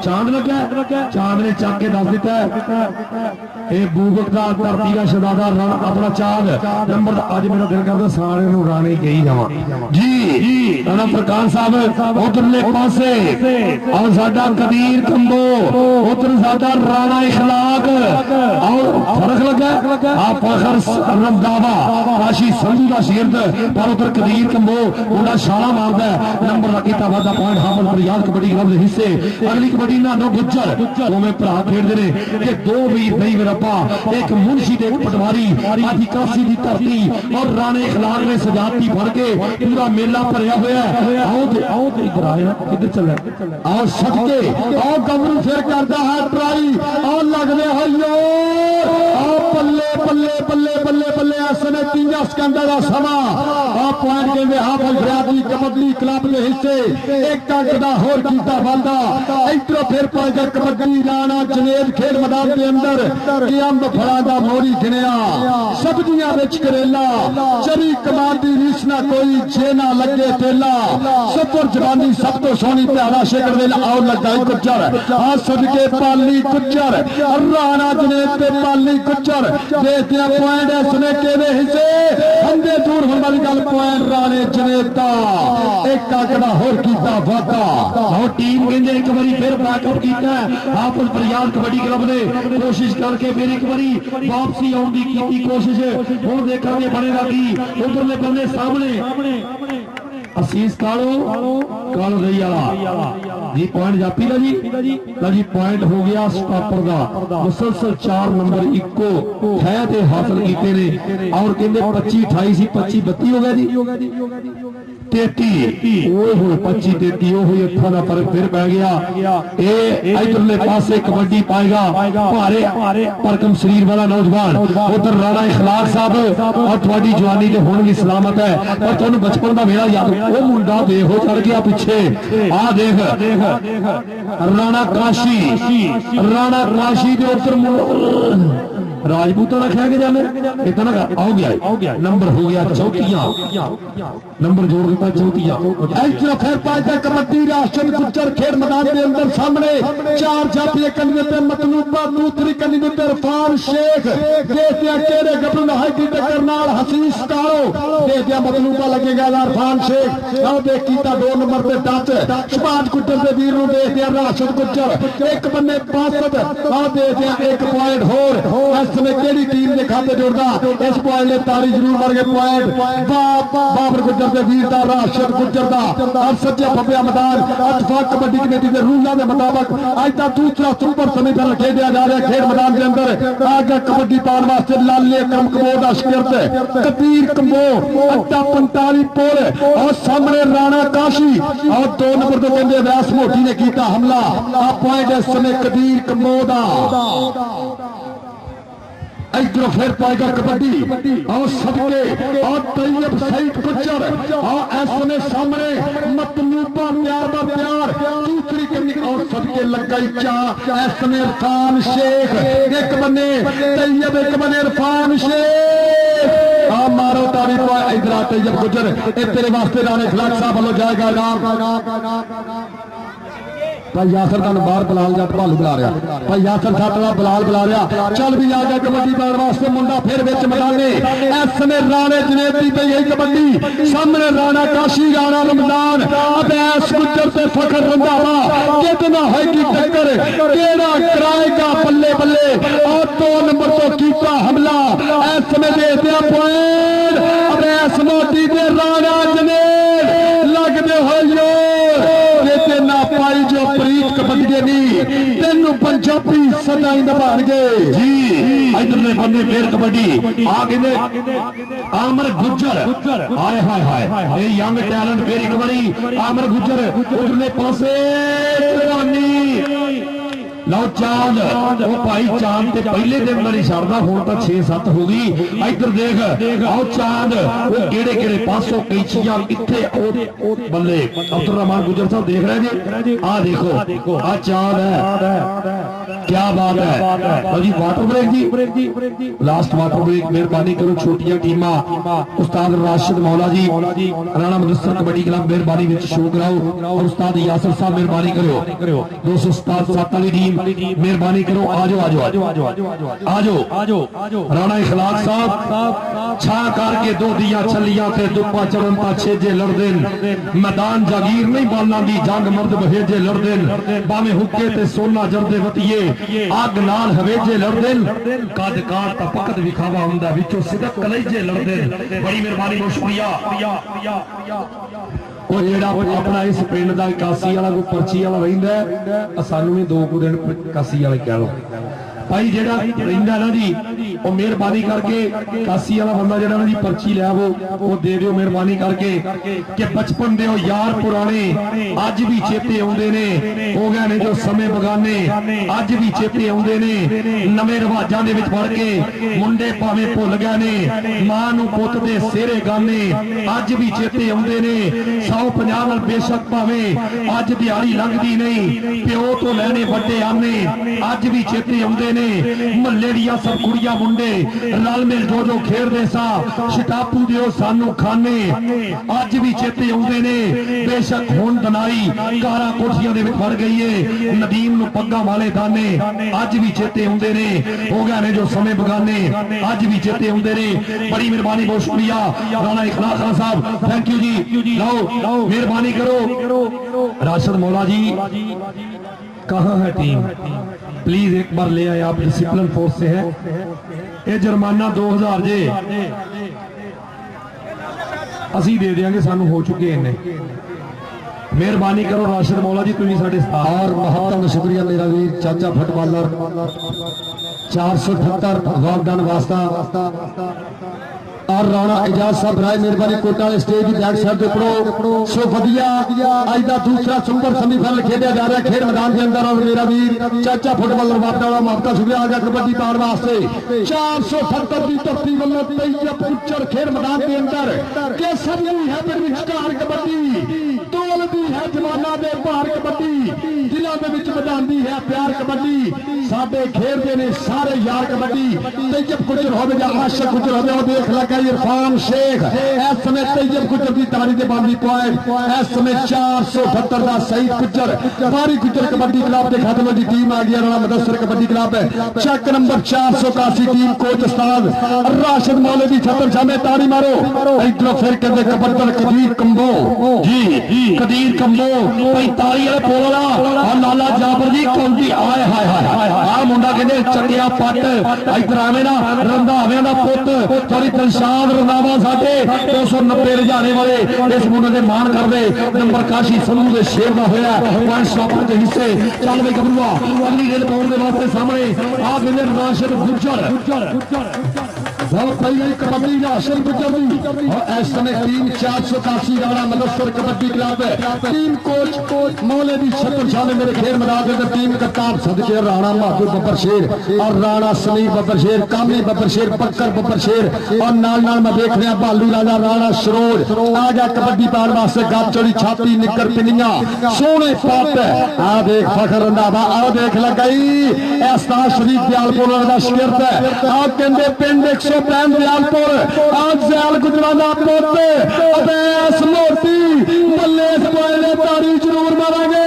चांद लगा, चांद ने चक के दस दिता है। ये बूबक का धरती का शहजादा अपना चांद नंबर। अज मेरा दिल करता सारे राणे गई जावा जी। राणा प्रकाश साहब उधरले पासे और साडा कबीर कंबो, उधर साडा राणा इखलाक। और फर्क लगा आप फखर रमदावा काशी संधू का शेरद, पर उधर कबीर कंबो उड़ा शाला मारदा नंबर रखीता वादा पॉइंट हामल फरियाद कबड्डी क्लब के हिस्से। अगली कबड्डी नानो गुज्जर दोवें भरा खेडदे ने कि दो वीर नहीं मेरा एक मुंशी ते एक पटवारी आदि काशी दी धरती और राणे इखलाक ने सजाती भर के पूरा मेला भरया होया है। आओ ते इधर आया, किधर चला आओ सदके आओ गबरू फिर करता है ट्राई। आओ लगदे हो आओ बल्ले बल्ले बल्ले बल्ले बल्ले असने 3 सेकंड का समा। आप पॉइंट कहते हाफिज फरियादी कबड्डी क्लब के हिस्से एक अंक का होर कीता वादा। इधरों फिर पाएगा कबड्डी राणा जनेब खेल मैदान के अंदर कि अंब फड़ा दा मोरी गिनिया सब्जियां विच करेला चरी कमाल दी रीस ना कोई जे ना लगे तेला सफर जवानी सब तो सोहनी प्यारा शेखर वेला। आओ लगाई गुज्जर आ सदके पाली गुज्जर राणा जनेब ते पाली गुज्जर देखते हैं पॉइंट इसने केवे हिस्से हंदे दूर होने वाली गल पॉइंट राणे जनेब दा एक आंकड़ा होर कीता वादा। और टीम कहते एक बारी फिर बैकअप किया हाफिज फरियाद कबड्डी क्लब ने कोशिश करके फिर एक बारी वापसी आने की कोशिश। हुण देखेंगे बनेगा की उधरले बंदे सामने असीस कालो कालो रही वाला जी पॉइंट जापी ला जी पॉइंट हो गया स्टॉपर का। मुसलसल 4 नंबर इको है ते हासिल किए ने। और कहते 25 28 सी 25 32 हो गया जी 33 ओए होए 25 33 ओ होई अठा दा फर्क फिर पै गया। ए इधरले पासे कबड्डी पाएगा भारे परकम शरीर वाला नौजवान उधर राणा इखलाक साहब और थोड़ी जवानी ते हुण भी सलामत है। पर तुहानू बचपन दा मेरा याद वो मुंडा देखो चढ़ गया पिछे आ देख राणा काशी के उधर राजपूतों का ख्या के जाने इतना आओ गया नंबर हो गया 34 नंबर जोड़ देता 34। फिर पाएगा कबड्डी राष्ट्र गुज्जर खेल मैदान के अंदर सामने 4 जाफिए कंधे मतलूबा दूसरी कंधे पे इरफान शेख देखते केड़े गबरू हाई की टक्कर नाल हसीस कालो देखते मतलूबा लगेगा इरफान शेख। आओ देख कीता 2 नंबर पे टच सुभाष गुज्जर के वीर नु देखते राशिद गुज्जर एक बन्ने पासद। आओ देखते एक पॉइंट होर इसमें केड़ी टीम के खाते जोड़दा इस पॉइंट ने तारी जरूर मार के पॉइंट बाबर गुज्जर के वीर दा राशिद गुज्जर दा और सज्जे फब्या मैदान अतफाक कबड्डी कमेटी के रूलों के मुताबिक आज का दूसरा सुपर सेमीफाइनल खेलिया जा रहा है खेल मैदान के अंदर। आगे कबड्डी पाने वास्ते लाले अकरम कबो दा शिकरत कबीर कंबो अड्डा 45 पोल और सामने राणा काशी और 2 नंबर तो कहते व्यास मोटी ने किया हमला। आ पॉइंट इस समय कबीर कंबो दा। इधर फिर पाएगा कबड्डी और सबके और तैयब सईद गुज्जर और ऐसे सामने मतलूबा प्यार का प्यार दूसरी कमी और सबके लगाई चा ऐसे इरफान शेख एक बने तैयब एक बने इरफान शेख। हाँ मारो तारी इधर तैयब गुज्जर तेरे वास्ते राणे इखलाक साहब वालों जाएगा नाम भाई यासर का बाहर बलाल जट भालू बुला रहा भाई यासर साहब बलाल बुला रहा चल भी आ गया कबड्डी पाने वास्ते मुंडा फिर विच मैदाने ऐसने राणे जनेब दी पई है कबड्डी सामने राणा काशी राणा रमजान अबैस गुज्जर से फखर रंधावा कितना होगी टक्कर केड़ा कराएगा बल्ले बल्ले और 2 नंबर तो कीता हमला ऐसने दे दिया पॉइंट अबैस मोटी दे राणा जनेब लगदे हो ना पाई जो प्रीत कबड्डी नहीं तेनू पंजाबी सदा निभाणगे जी। इधरले बन्ने फिर कबड्डी आगे ने आमर गुज्जर हाय हाय हाय ये यंग टैलेंट फिर एक बारी आमर गुज्जर उधरले पासे ਲਓ ਚਾਂਦ ਉਹ ਭਾਈ ਚਾਂਦ ਤੇ ਪਹਿਲੇ ਦਿਨ ਨਹੀਂ ਛੱਡਦਾ, ਹੁਣ ਤਾਂ 6-7 ਹੋ ਗਈ। ਇੱਧਰ ਦੇਖ ਆਓ ਚਾਂਦ ਉਹ ਕਿਹੜੇ ਕਿਹੜੇ ਪਾਸੋਂ ਕੈਂਚੀਆਂ ਕਿੱਥੇ ਉਹ ਬੱਲੇ। ਅਬਦੁਰ ਰਹਿਮਾਨ ਗੁਜਰ ਸਾਹਿਬ ਦੇਖ ਰਹੇ ਜੀ, ਆਹ ਦੇਖੋ ਆਹ ਚਾਂਦ ਹੈ, ਕੀ ਬਾਤ ਹੈ। ਲਓ ਜੀ ਵਾਟਰ ਬ੍ਰੇਕ ਜੀ, ਲਾਸਟ ਵਾਟਰ ਬ੍ਰੇਕ। ਮਿਹਰਬਾਨੀ ਕਰੋ ਛੋਟੀਆਂ ਟੀਮਾਂ ਉਸਤਾਦ ਰਾशिद मौला जी राणा मुदस्सर कबड्डी क्लब मेहरबानी विच शो कराओ और उस्ताद यासिर साहब मेहरबानी करो 207 वाली टीम मेहरबानी करो। आजो राणा इखलाक साहब छा करके दो दिया छलियां ते दुप्पा चढ़न ता छेजे लड़दे मैदान जागीर नहीं बालां दी जंग मर्द बहेजे लड़दे बावे हुक्के ते सोना जरदे वतिए अग नाल हवेजे लड़दे कद काट ता पकड़ विखावा हुंदा विचों सिदक कलेजे लड़दे। बड़ी मेहरबानी बहुत शुक्रिया। ਉਹ ਜਿਹੜਾ ਆਪਣਾ ਇਸ ਪਿੰਡ ਦਾ ਕਾਸੀ ਵਾਲਾ ਕੋਈ ਪਰਚੀ ਵਾਲਾ ਰਹਿੰਦਾ, ਸਾਨੂੰ ਵੀ 2 ਦਿਨ ਕਾਸੀ ਵਾਲੇ ਕਹਿ ਲਓ ਭਾਈ। ਜਿਹੜਾ ਰਹਿੰਦਾ ਨਾ ਜੀ ਉਹ ਮਿਹਰਬਾਨੀ ਕਰਕੇ ਕਾਸੀ ਵਾਲਾ ਬੰਦਾ ਜਿਹੜਾ ਨਾ ਜੀ ਪਰਚੀ ਲੈ ਆਵੋ, ਉਹ ਦੇ ਦਿਓ ਮਿਹਰਬਾਨੀ ਕਰਕੇ ਕਿ ਬਚਪਨ ਦੇ ਉਹ ਯਾਰ ਪੁਰਾਣੇ ਅੱਜ ਵੀ ਚੇਤੇ ਆਉਂਦੇ ਨੇ। ਹੋ ਗਏ ਨੇ ਜੋ ਸਮੇਂ ਬਗਾਨੇ ਅੱਜ ਵੀ ਚੇਤੇ ਆਉਂਦੇ ਨੇ। ਨਵੇਂ ਰਿਵਾਜਾਂ ਦੇ ਵਿੱਚ ਵੜ ਕੇ ਮੁੰਡੇ ਭਾਵੇਂ ਭੁੱਲ ਗਏ ਨੇ, ਮਾਂ ਨੂੰ ਪੁੱਤ ਦੇ ਸਿਹਰੇ ਗਾਨੇ ਅੱਜ ਵੀ ਚੇਤੇ ਆਉਂਦੇ ਨੇ। 150 ਨਾਲ ਬੇਸ਼ੱਕ ਭਾਵੇਂ ਅੱਜ ਦਿਹਾੜੀ ਲੰਘਦੀ ਨਹੀਂ, ਪਿਓ ਤੋਂ ਲੈਣੇ ਵੱਡੇ ਆਨੇ ਅੱਜ ਵੀ ਚੇਤੇ ਆਉਂਦੇ ਨੇ। ਮਹੱਲੇ ਦੀਆਂ ਸਭ ਕੁੜੀਆਂ ਮੁੰਡੇ ਰਲ ਮਿਲ ਜੋ ਖੇਡਦੇ ਸਾ ਸ਼ਟਾਪੂ ਦਿਓ ਸਾਨੂੰ ਖਾਨੇ ਅੱਜ ਵੀ ਚੇਤੇ ਆਉਂਦੇ ਨੇ। ਬੇਸ਼ੱਕ ਹੁਣ ਦਨਾਈ ਕਾਰਾਂ ਕੋਠੀਆਂ ਦੇ ਵਿੱਚ ਵੜ ਗਈ ਏ, ਨਦੀਮ ਨੂੰ ਪੱਗਾਂ ਵਾਲੇ ਦਾਨੇ ਅੱਜ ਵੀ ਚੇਤੇ ਆਉਂਦੇ ਨੇ। ਹੋ ਗਏ ਨੇ ਜੋ ਸਮੇਂ ਬਗਾਨੇ ਅੱਜ ਵੀ ਚੇਤੇ ਆਉਂਦੇ ਨੇ। ਬੜੀ ਮਿਹਰਬਾਨੀ ਬਹੁਤ शुक्रिया राणा इखलाक खान साहब, थैंक यू जी। लो मेहरबानी करो राशिद मौला जी, कहाँ है टीम? प्लीज एक बार ले आए, आप डिसिप्लिन फोर्स से है। ये जुर्माना 2000 जे असी दे देंगे, सानू हो चुके इन्ने। मेहरबानी करो राशिद मौला जी, तुम साडे और बहुत शुक्रिया मेरा वीर चाचा फुटबॉलर 478 वागदान वास्ता और राणा एजाज साहब राय मेहरबानी कोटा स्टेज की बैक साइड उपरों सो वधिया अज का दूसरा सुपर सेमीफाइनल खेलिया जा रहा है खेल मैदान के अंदर। और मेरा वीर चाचा फुटबॉलर वापस मापका शुक्रिया आ गया कबड्डी पाने वास्ते 478 की धरती वालों तैयब पुचर खेल मैदान के अंदर के सभी है विचकार कबड्डी तोलदी है जवाना दे भार कबड्डी दिलों के विच वधांदी है प्यार कबड्डी साडे खेलते ने सारे यार कबड्डी तैयब पुचर होवे या आशिक पुचर होवे ओ देख लगा इरफान शेख इस समय तैयब गुजर की तारी से बांधी पॉइंट इस समय 478 का सईद गुजर बारी गुजर कबड्डी क्लब के खाते में टीम आ गई Rana Mudassar kabaddi club check number 481 team coach उस्ताद राशिद मौला जी छतर सामने तारी मारो इधरों फिर कहते कबड्डर कदीर कंबो जी कदीर कंबो भाई तारी वाले पोला और लाला जाबर जी कौंटी आए हाय हाय आ मुंडा कहते चकिया पट इधर आवे ना रंधावे का पुत थोड़ी दिलशाद रंधावा साडे 290 रजाने वाले इस मुंडे दे मान करदे नंबर काशी समूह दे शेर दा होया पॉइंट शॉपर दे हिस्से चल बई गबरूआ अगली रेल पाउण दे वास्ते सामने आ गए राशिद गुजर बहुत पहले कबड्डी राशिद गुजर दी और इस समय team 481 Rana Mudassar kabaddi club team coach मौले दी छतर साले मेरे खेल मैदान के टीम कप्तान सदके राणा बहादुर बब्बर शेर और राणा सलीम बब्बर शेर कामी बब्बर शेर बक्कर बब्बर शेर और नाल मैं देख रहा भालू राजा राणा सरोज आ गया कबड्डी पान वास्ते गप चौड़ी छाती निकर पिनिया सोने पट आ देख फखर रंधावा आ देख लगाई ऐसा शरीफ दयालपुर का शिरत है आ कहते पिंड 165 दयालपुर आज जैल गुजरा का पुत अबैस मोती बल्ले बल्ले तारी जरूर मारेंगे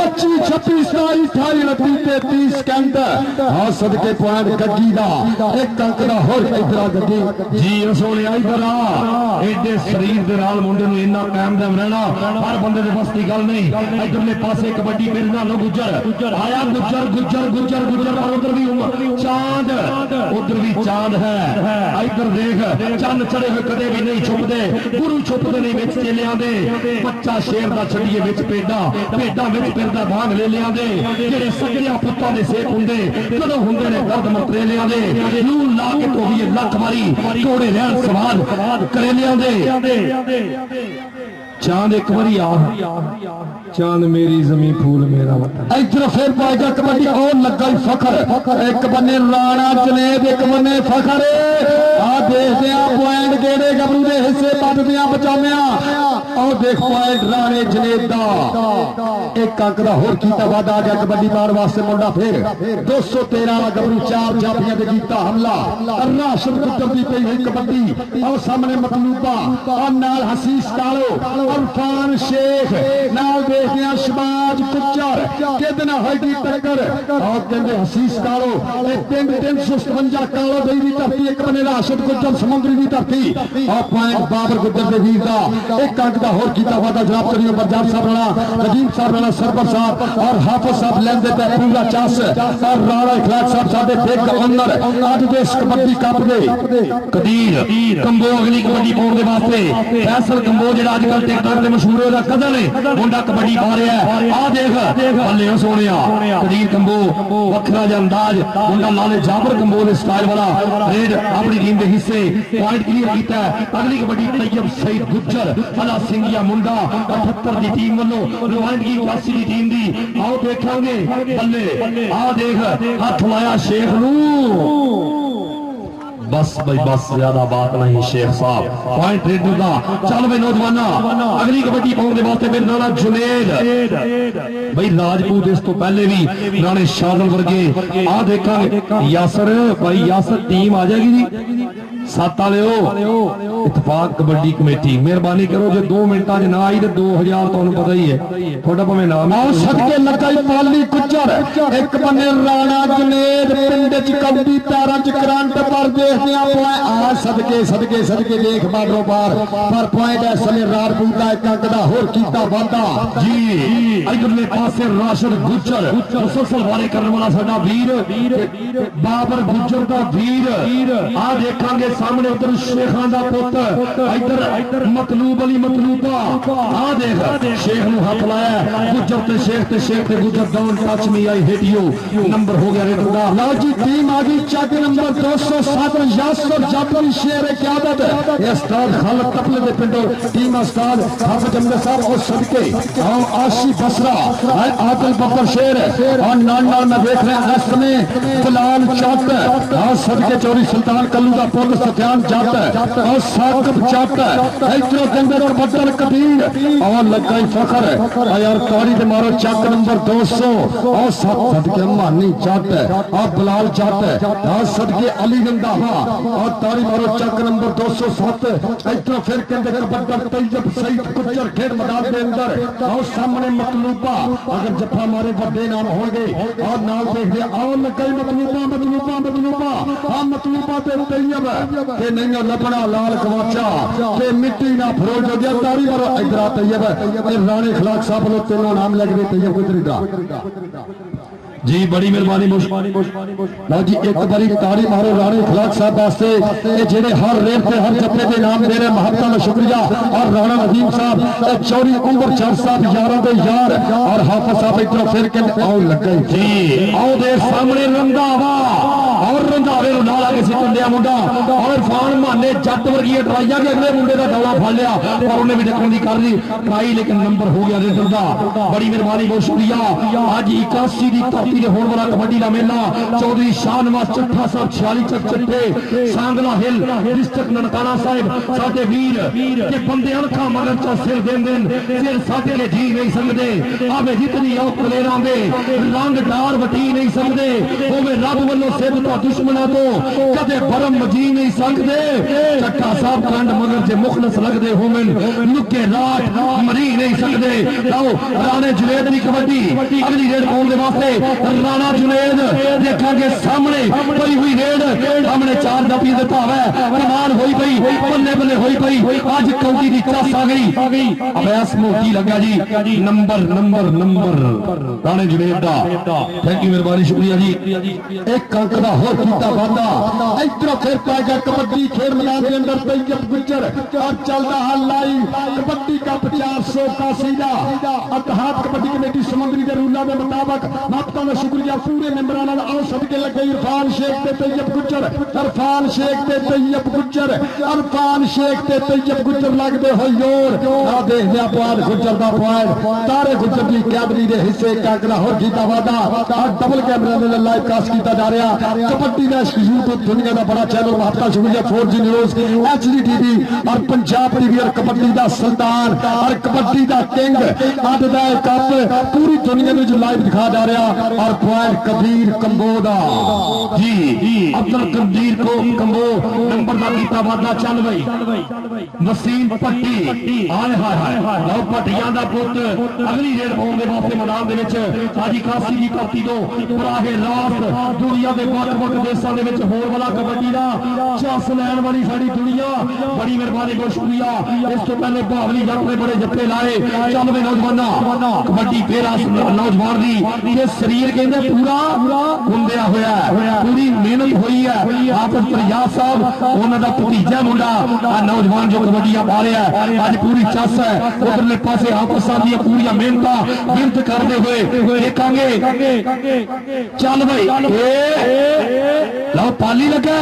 25 26 27 28 29 30 सेकंड हाँ सदके पॉइंट गड्डी का एक अंक का होर इधर गड्डी जी सोने इधर आ एडे शरीर दे नाल मुंडे नूं इन्ना कायम दम रहना हर बंदे दे बस दी गल नहीं। इधरले पासे कबड्डी मेरे नालों गुजर आया गुजर गुजर गुजर गुजर और उधर भी चांद उधर भी चांद है इधर देख चंद चढ़े हुए कदे भी नहीं छुपते गुरु छुपते नहीं विच चेलियां दे बच्चा शेर दा छड़िए विच भेडा भेडा विच फिरदा भांग ले लिया दे जेड़े सगड़िया पुत्तां दे सेक हुंदे कदों हुंदे ने दर्द मतरेलियां दे लून ला के धोबीए लख मारी घोड़े रहन सवार करेलियां दे चांद एक बारी आ चांद मेरी जमीन फूल मेरा वतन। इधर फिर पाएगा कबड्डी और लगा ही फखर एक बन्ने राणा जनेब एक बन्ने फखर आ देखते हैं पॉइंट केड़े गबरू दे हिस्से बचदे बचाने और देख पॉइंट राणे जनेब दा एक अंक दा होर कीता वादा आ गया कबड्डी पार वास्ते मुंडा फिर 213 वाला गबरू चार जाफियां दे कीता हमला राशिद गुजर दी पई हुई कबड्डी और सामने मतलूबा और नाल हसीस कालो अरफान शेख नाल देखते हैं शबाज कुचर कितना होगी टक्कर और कहते हसीस कालो 357 कालो दी दी धरती एक बने राशिद गुजर समुद्री दी धरती और पॉइंट बाबर गुजर दे वीर दा एक अंक दा होर कीता वादा जनाब करियो बरजाब साहब राणा नजीम साहब राणा सरबर साहब और हाफिज साहब लेंदे पे पूरा चास और राणा इखलाक साहब साडे बिग ऑनर आज दे कबड्डी कप दे कदीर कंबो अगली कबड्डी पाउण दे वास्ते फैसल कंबो जेड़ा अजकल टिकटॉक ते मशहूर होया कदल है मुंडा कबड्डी पा रहा है आ देख बल्ले सोनिया कदीर कंबो वखरा जा अंदाज मुंडा लाले जाबर कंबो दे स्टाइल वाला रेड अपनी टीम दे हिस्से पॉइंट क्लियर कीता है अगली कबड्डी तैयब सईद गुज्जर अला सिंघिया मुंडा 78 दी टीम वालों रवानगी 81 दी टीम दी आओ देखांगे बल्ले आ देख हाथ लाया शेख नू बस भाई बस ज्यादा बात नहीं शेख साहब पॉइंट रेडर दा चल भाई नौजवाना अगली कबड्डी पाउण दे वास्ते मेरे नाल जुनेद भाई राजपूत इस तो पहले भी राणे शादल वर्गे आ देखांगे यासर भाई यासर टीम आ जाएगी जी 7 वाले इतफाक कबड्डी कमेटी मेहरबानी करो जो 2 मिनटा च ना आई तो 2000 तुहानू पता ही है थोड़ा भावें नाम आओ सदके लगा पाली गुजर एक बने राणा जनेद पिंड च कबड्डी पैरां च करंट पर देखदे आ सदके सदके सदके देख बाडरों पार पर पॉइंट है समय राजपूत दा एक अंक दा होर कीता वादा जी इधरले पासे राशिद गुजर मुसलसल वारे करने वाला साडा वीर बाबर गुजर दा वीर आ देखांगे सामने उधर शेखां दा पुत इधर मतलूब अली मतलूबा आ देख शेख नु हाथ लाया गुजर ते शेख ते गुजर down touch me I hit you number हो गया रेड दा लो जी टीम आ गई चक नंबर 207 यासर जाफरी शेर क़यादत उस्ताद खालिद तपले दे पिंडों टीम उस्ताद हाफिज अहमद साहब और सदके और आशी बसरा आदिल बकर शेर और नाल मैं देख रहा इस समय बिलाल चट और सदके चौरी सुल्तान कल्लू दा पुत सफियान जट और साकिब जट इधरों के अंदर और बदल कबीर और लगा ही फखर यार ताड़ी दे मारो चक नंबर 200 और सदके मानी जट और बिलाल जट और सदके अली गंदावा और ताड़ी मारो चक नंबर 207 इधरों फिर के अंदर बदल तैयब सईद गुजर खेड मैदान के अंदर और सामने मतलूबा अगर जफा मारे बड़े नाम होंगे और नाल देख लिया और लगा ही मतलूबा मतलूबा मतलूबा हाँ मतलूबा ते तैयब के नहीं लपना लाल कवाचा के मिट्टी ना फरोज हो गया तारी मारो इधर तैयब राणे खिलाक साहब लोग तीनों नाम लग रहे तैयब गुजरी जी बड़ी मेहरबानी लो जी एक बारी ताड़ी मारो राणे खिलाक साहब वास्ते ये जेड़े हर रेप पे हर जत्थे दे नाम दे रहे महत्ता का शुक्रिया और राणा नदीम साहब चौरी उमर चार साहब यारों दे यार और हाफिज साहब इधरों फिर के आओ लगे जी आओ दे सामने रंधावा और रंधावे नु नाल आके सिटंदिया मुंडा और इरफान माने जट वर्गी ट्राइया के अगले मुंडे दा डोला फड़ लिया और उन्हें भी टक्कर दी कर दी ट्राई लेकिन नंबर हो गया रेडर दा बड़ी मेहरबानी बहुत शुक्रिया आज 81 दी धरती दे होण वाला कबड्डी दा मेला चौधरी शाहनवाज चट्ठा साहब 46 चक चट्टे सांगला हिल डिस्ट्रिक्ट ननकाना साहिब साडे वीर के बंदे अणखा मगर च सिर देंदे सिर साडे के जी नहीं सकदे आवे जितनी औ प्लेयरां दे रंग डार वटी नहीं सकदे ओवे रब वल्लों सिद्ध दुश्मना तो कदे बरम मजी नहीं सकते चट्टा साहब कंड मगर जे मुखलस लगते होवन लुके राट मरी नहीं सकते आओ राणे जुनेद की कबड्डी अगली रेड पाउण दे वास्ते राणा जुनेद देखांगे सामने पई हुई रेड सामने 4 दफी दे भावे कमाल होई पई बल्ले बल्ले होई पई आज कौडी दी चस आ गई अभ्यास मोटी लगा जी नंबर नंबर नंबर राणे जुनेद दा थैंक यू मेहरबानी शुक्रिया जी एक अंक दा होर कीता वादा इधरों फिर पाएगा कबड्डी खेल मैदान के अंदर तैयब गुज्जर और चल रहा लाइव कबड्डी कप 400 का सीधा अतहाद कबड्डी कमेटी समुद्री के रूलों के मुताबिक मापता का शुक्रिया पूरे मेंबरों का आओ सबके लगे इरफान शेख ते तैयब गुज्जर इरफान शेख ते तैयब गुज्जर इरफान शेख ते तैयब गुज्जर लगते हो जोर आ देखदे पॉइंट गुज्जर दा पॉइंट तारे गुज्जर की अकादमी के हिस्से काकरा होर कीता वादा और डबल कैमरे में लाइव कास्ट किया जा रहा कबड्डी का यूट्यूब दुनिया का बड़ा चैनल मापता शुक्रिया 4G न्यूज़ HD TV और पंजाब टीवी और कबड्डी का सुल्तान और कबड्डी का किंग अज का कप पूरी दुनिया में जो लाइव दिखा जा रहा और पॉइंट कबीर कंबोदा जी अब्दुल कबीर को कंबो नंबर का कीता वादा चल भाई वसीम पट्टी हाय हाय हाय लो पट्टियां दा पुੱਤ अगली रेड पाउण दे वास्ते मैदान दे विच आज कासी दी धरती तो पुराहे रात दुनिया के ਵੱਖ-ਵੱਖ देशों के विच होर वाला कबड्डी दा चस लैण वाली साडी दुनिया बड़ी मेहरबानी बहुत शुक्रिया इस तो पहले भावली जट ने बड़े जत्थे लाए चल वे नौजवाना कबड्डी फेरा नौजवान दी ये शरीर कहंदे पूरा गुंदिया होया पूरी मेहनत हुई है हाफिज फरियाद साहब उन्हां दा भतीजा मुंडा आ नौजवान जो कबड्डियां पा रहा है आज पूरी चस है उधरले पासे हाफिज साहब दी पूरी मेहनत करते हुए देखांगे चल भाई लो पाली लगा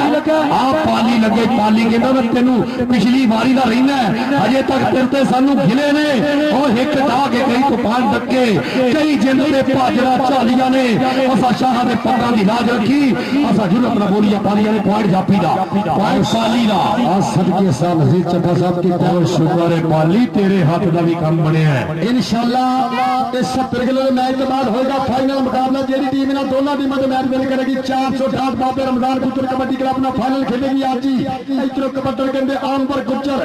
आ पाली लगे पाली कहता मैं तेनू पिछली बारी का रहना अजे तक तेरे ते सानू गिले ने और एक ढा के कई तूफान धक्के कई जिंद के भाजरा झालियां ने असा शाह के पत्थर की लाज रखी असा जुलत ना बोलिया पालिया ने पॉइंट जापी दा पॉइंट पाली दा आ सदके साहब हज़ीर चब्बा साहब की बहुत शुक्र है पाली तेरे हाथ का भी काम बनया है इंशाअल्लाह इस 70 किलो के मैच के बाद होगा फाइनल मुकाबला जेडी टीम इन्हां दोनों टीमों के मैच विन करेगी 468 बाबे रमजान गुज्जर कबड्डी क्लब अपना फाइनल खेलेगी आज ही इधरों कबड्डी कहते आनवर गुज्जर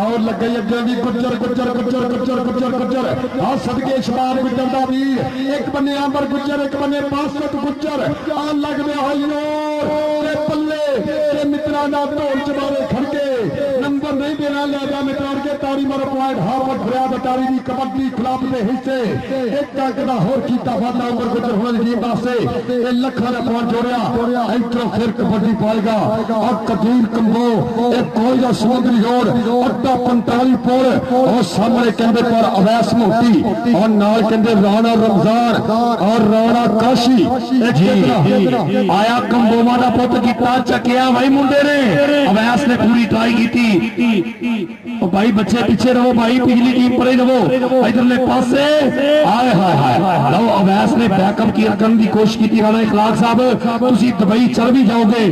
और लग गई अगे भी गुज्जर गुज्जर गुज्जर गुज्जर गुज्जर गुज्जर आ सदके शबाब गुज्जर दा वीर एक बन्ने आनवर गुज्जर एक बन्ने बासमत गुज्जर आ लगदे होइयो ते पल्ले ते मित्रा दा ढोल चबारे खड़के नंबर नहीं देना लेगा मित्रा के तारी मारो पॉइंट हाफत फरियाद तारी दी कबड्डी क्लब दे हिस्से एक टंक दा होर कीता वादा आनवर गुज्जर होने दी टीम वास्ते ए लखा दा पॉइंट जोड़िया इधरों फिर कबड्डी पाएगा और कबीर कंबो एक कोई दा समुद्री रोड अड्डा 45 पुल और सामने कहते पर अवैस मोती और नाल कहते राणा रमजान और राणा काशी जी आया कंबोमा दा पुੱਤ कीता चकिया भाई मुंडे ने अवैस ने पूरी ट्राई की भाई बच्चे पीछे रहो भाई पिछली टीम पर ही रहो इधरले पासे आए हाय हाय लो अवैस ने बैकअप की करने की कोशिश की राणा इखलाक साहब तुसी दुबई चल भी जाओगे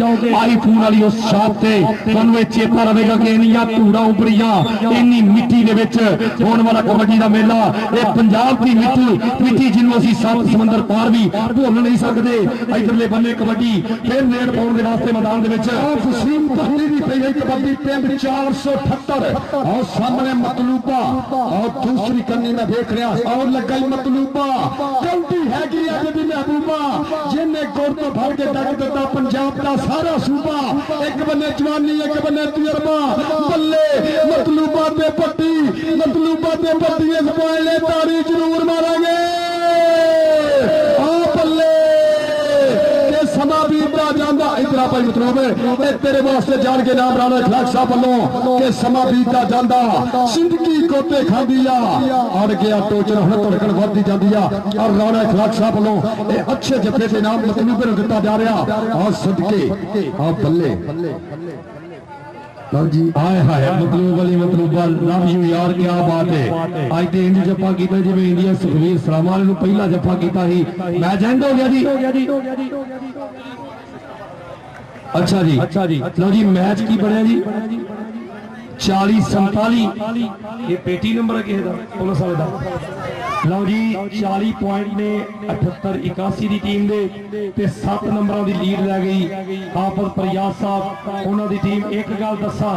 आईफोन वाली उस शॉप से तुहानू चेता रहेगा कि इन्नियां धूड़ा उभरियां इन्नी मिट्टी दे विच होने वाला कबड्डी का मेला ये पंजाब की मिट्टी जिन्होंने असीं सत्त समंदर पार भी भुल नहीं सकते इधरले बन्ने कबड्डी फिर नेड़ पाउण दे वास्ते मैदान दे विच वसीम पट्टी दी पई कबड्डी पिंड 478 और सामने मतलूबा और दूसरी कन्नी में देख रहा और लगा मतलूबा काउंटी है कि अज दी महबूबा जिन्हें गोर तो भर के डक दिता पंजाब का सारा सूबा एक बन्ने जवानी एक बन्ने तजर्बा बल्ले मतलूबा ते पट्टी मतलूबा ते पट्टी इस पॉइंट तारी जरूर मारेंगे आ बल्ले समा बीतदा जांदा इधर भाई मतलब तेरे वास्ते जान के नाम राणा इखलाक साहब वालों के समा बीतदा जांदा जिंदगी कोते खांदी आ अड़ गया टोचन हुण धड़कन वधदी जांदी आ और राणा इखलाक साहब वालों ये अच्छे जफे के नाम मतलब नूं दिता जा रहा आ सदके आ बल्ले जी हाय हाय मतलब वाली मतलब लव यू यार क्या बात है आज ते इंडिया जप्पा कीता जिवें इंडिया सुखवीर सलामा ने पहला जप्पा कीता ही मैच एंड हो गया जी अच्छा जी लो जी मैच की बनया जी 40-47 ये पेटी नंबर है किसे दा पुलिस वाले दा लो जी 40 पॉइंट ने 78-81 दी टीम दे ते 7 नंबरों दी लीड लै गई हाफिज फरियाद साहब उन्हां दी टीम एक गल दसा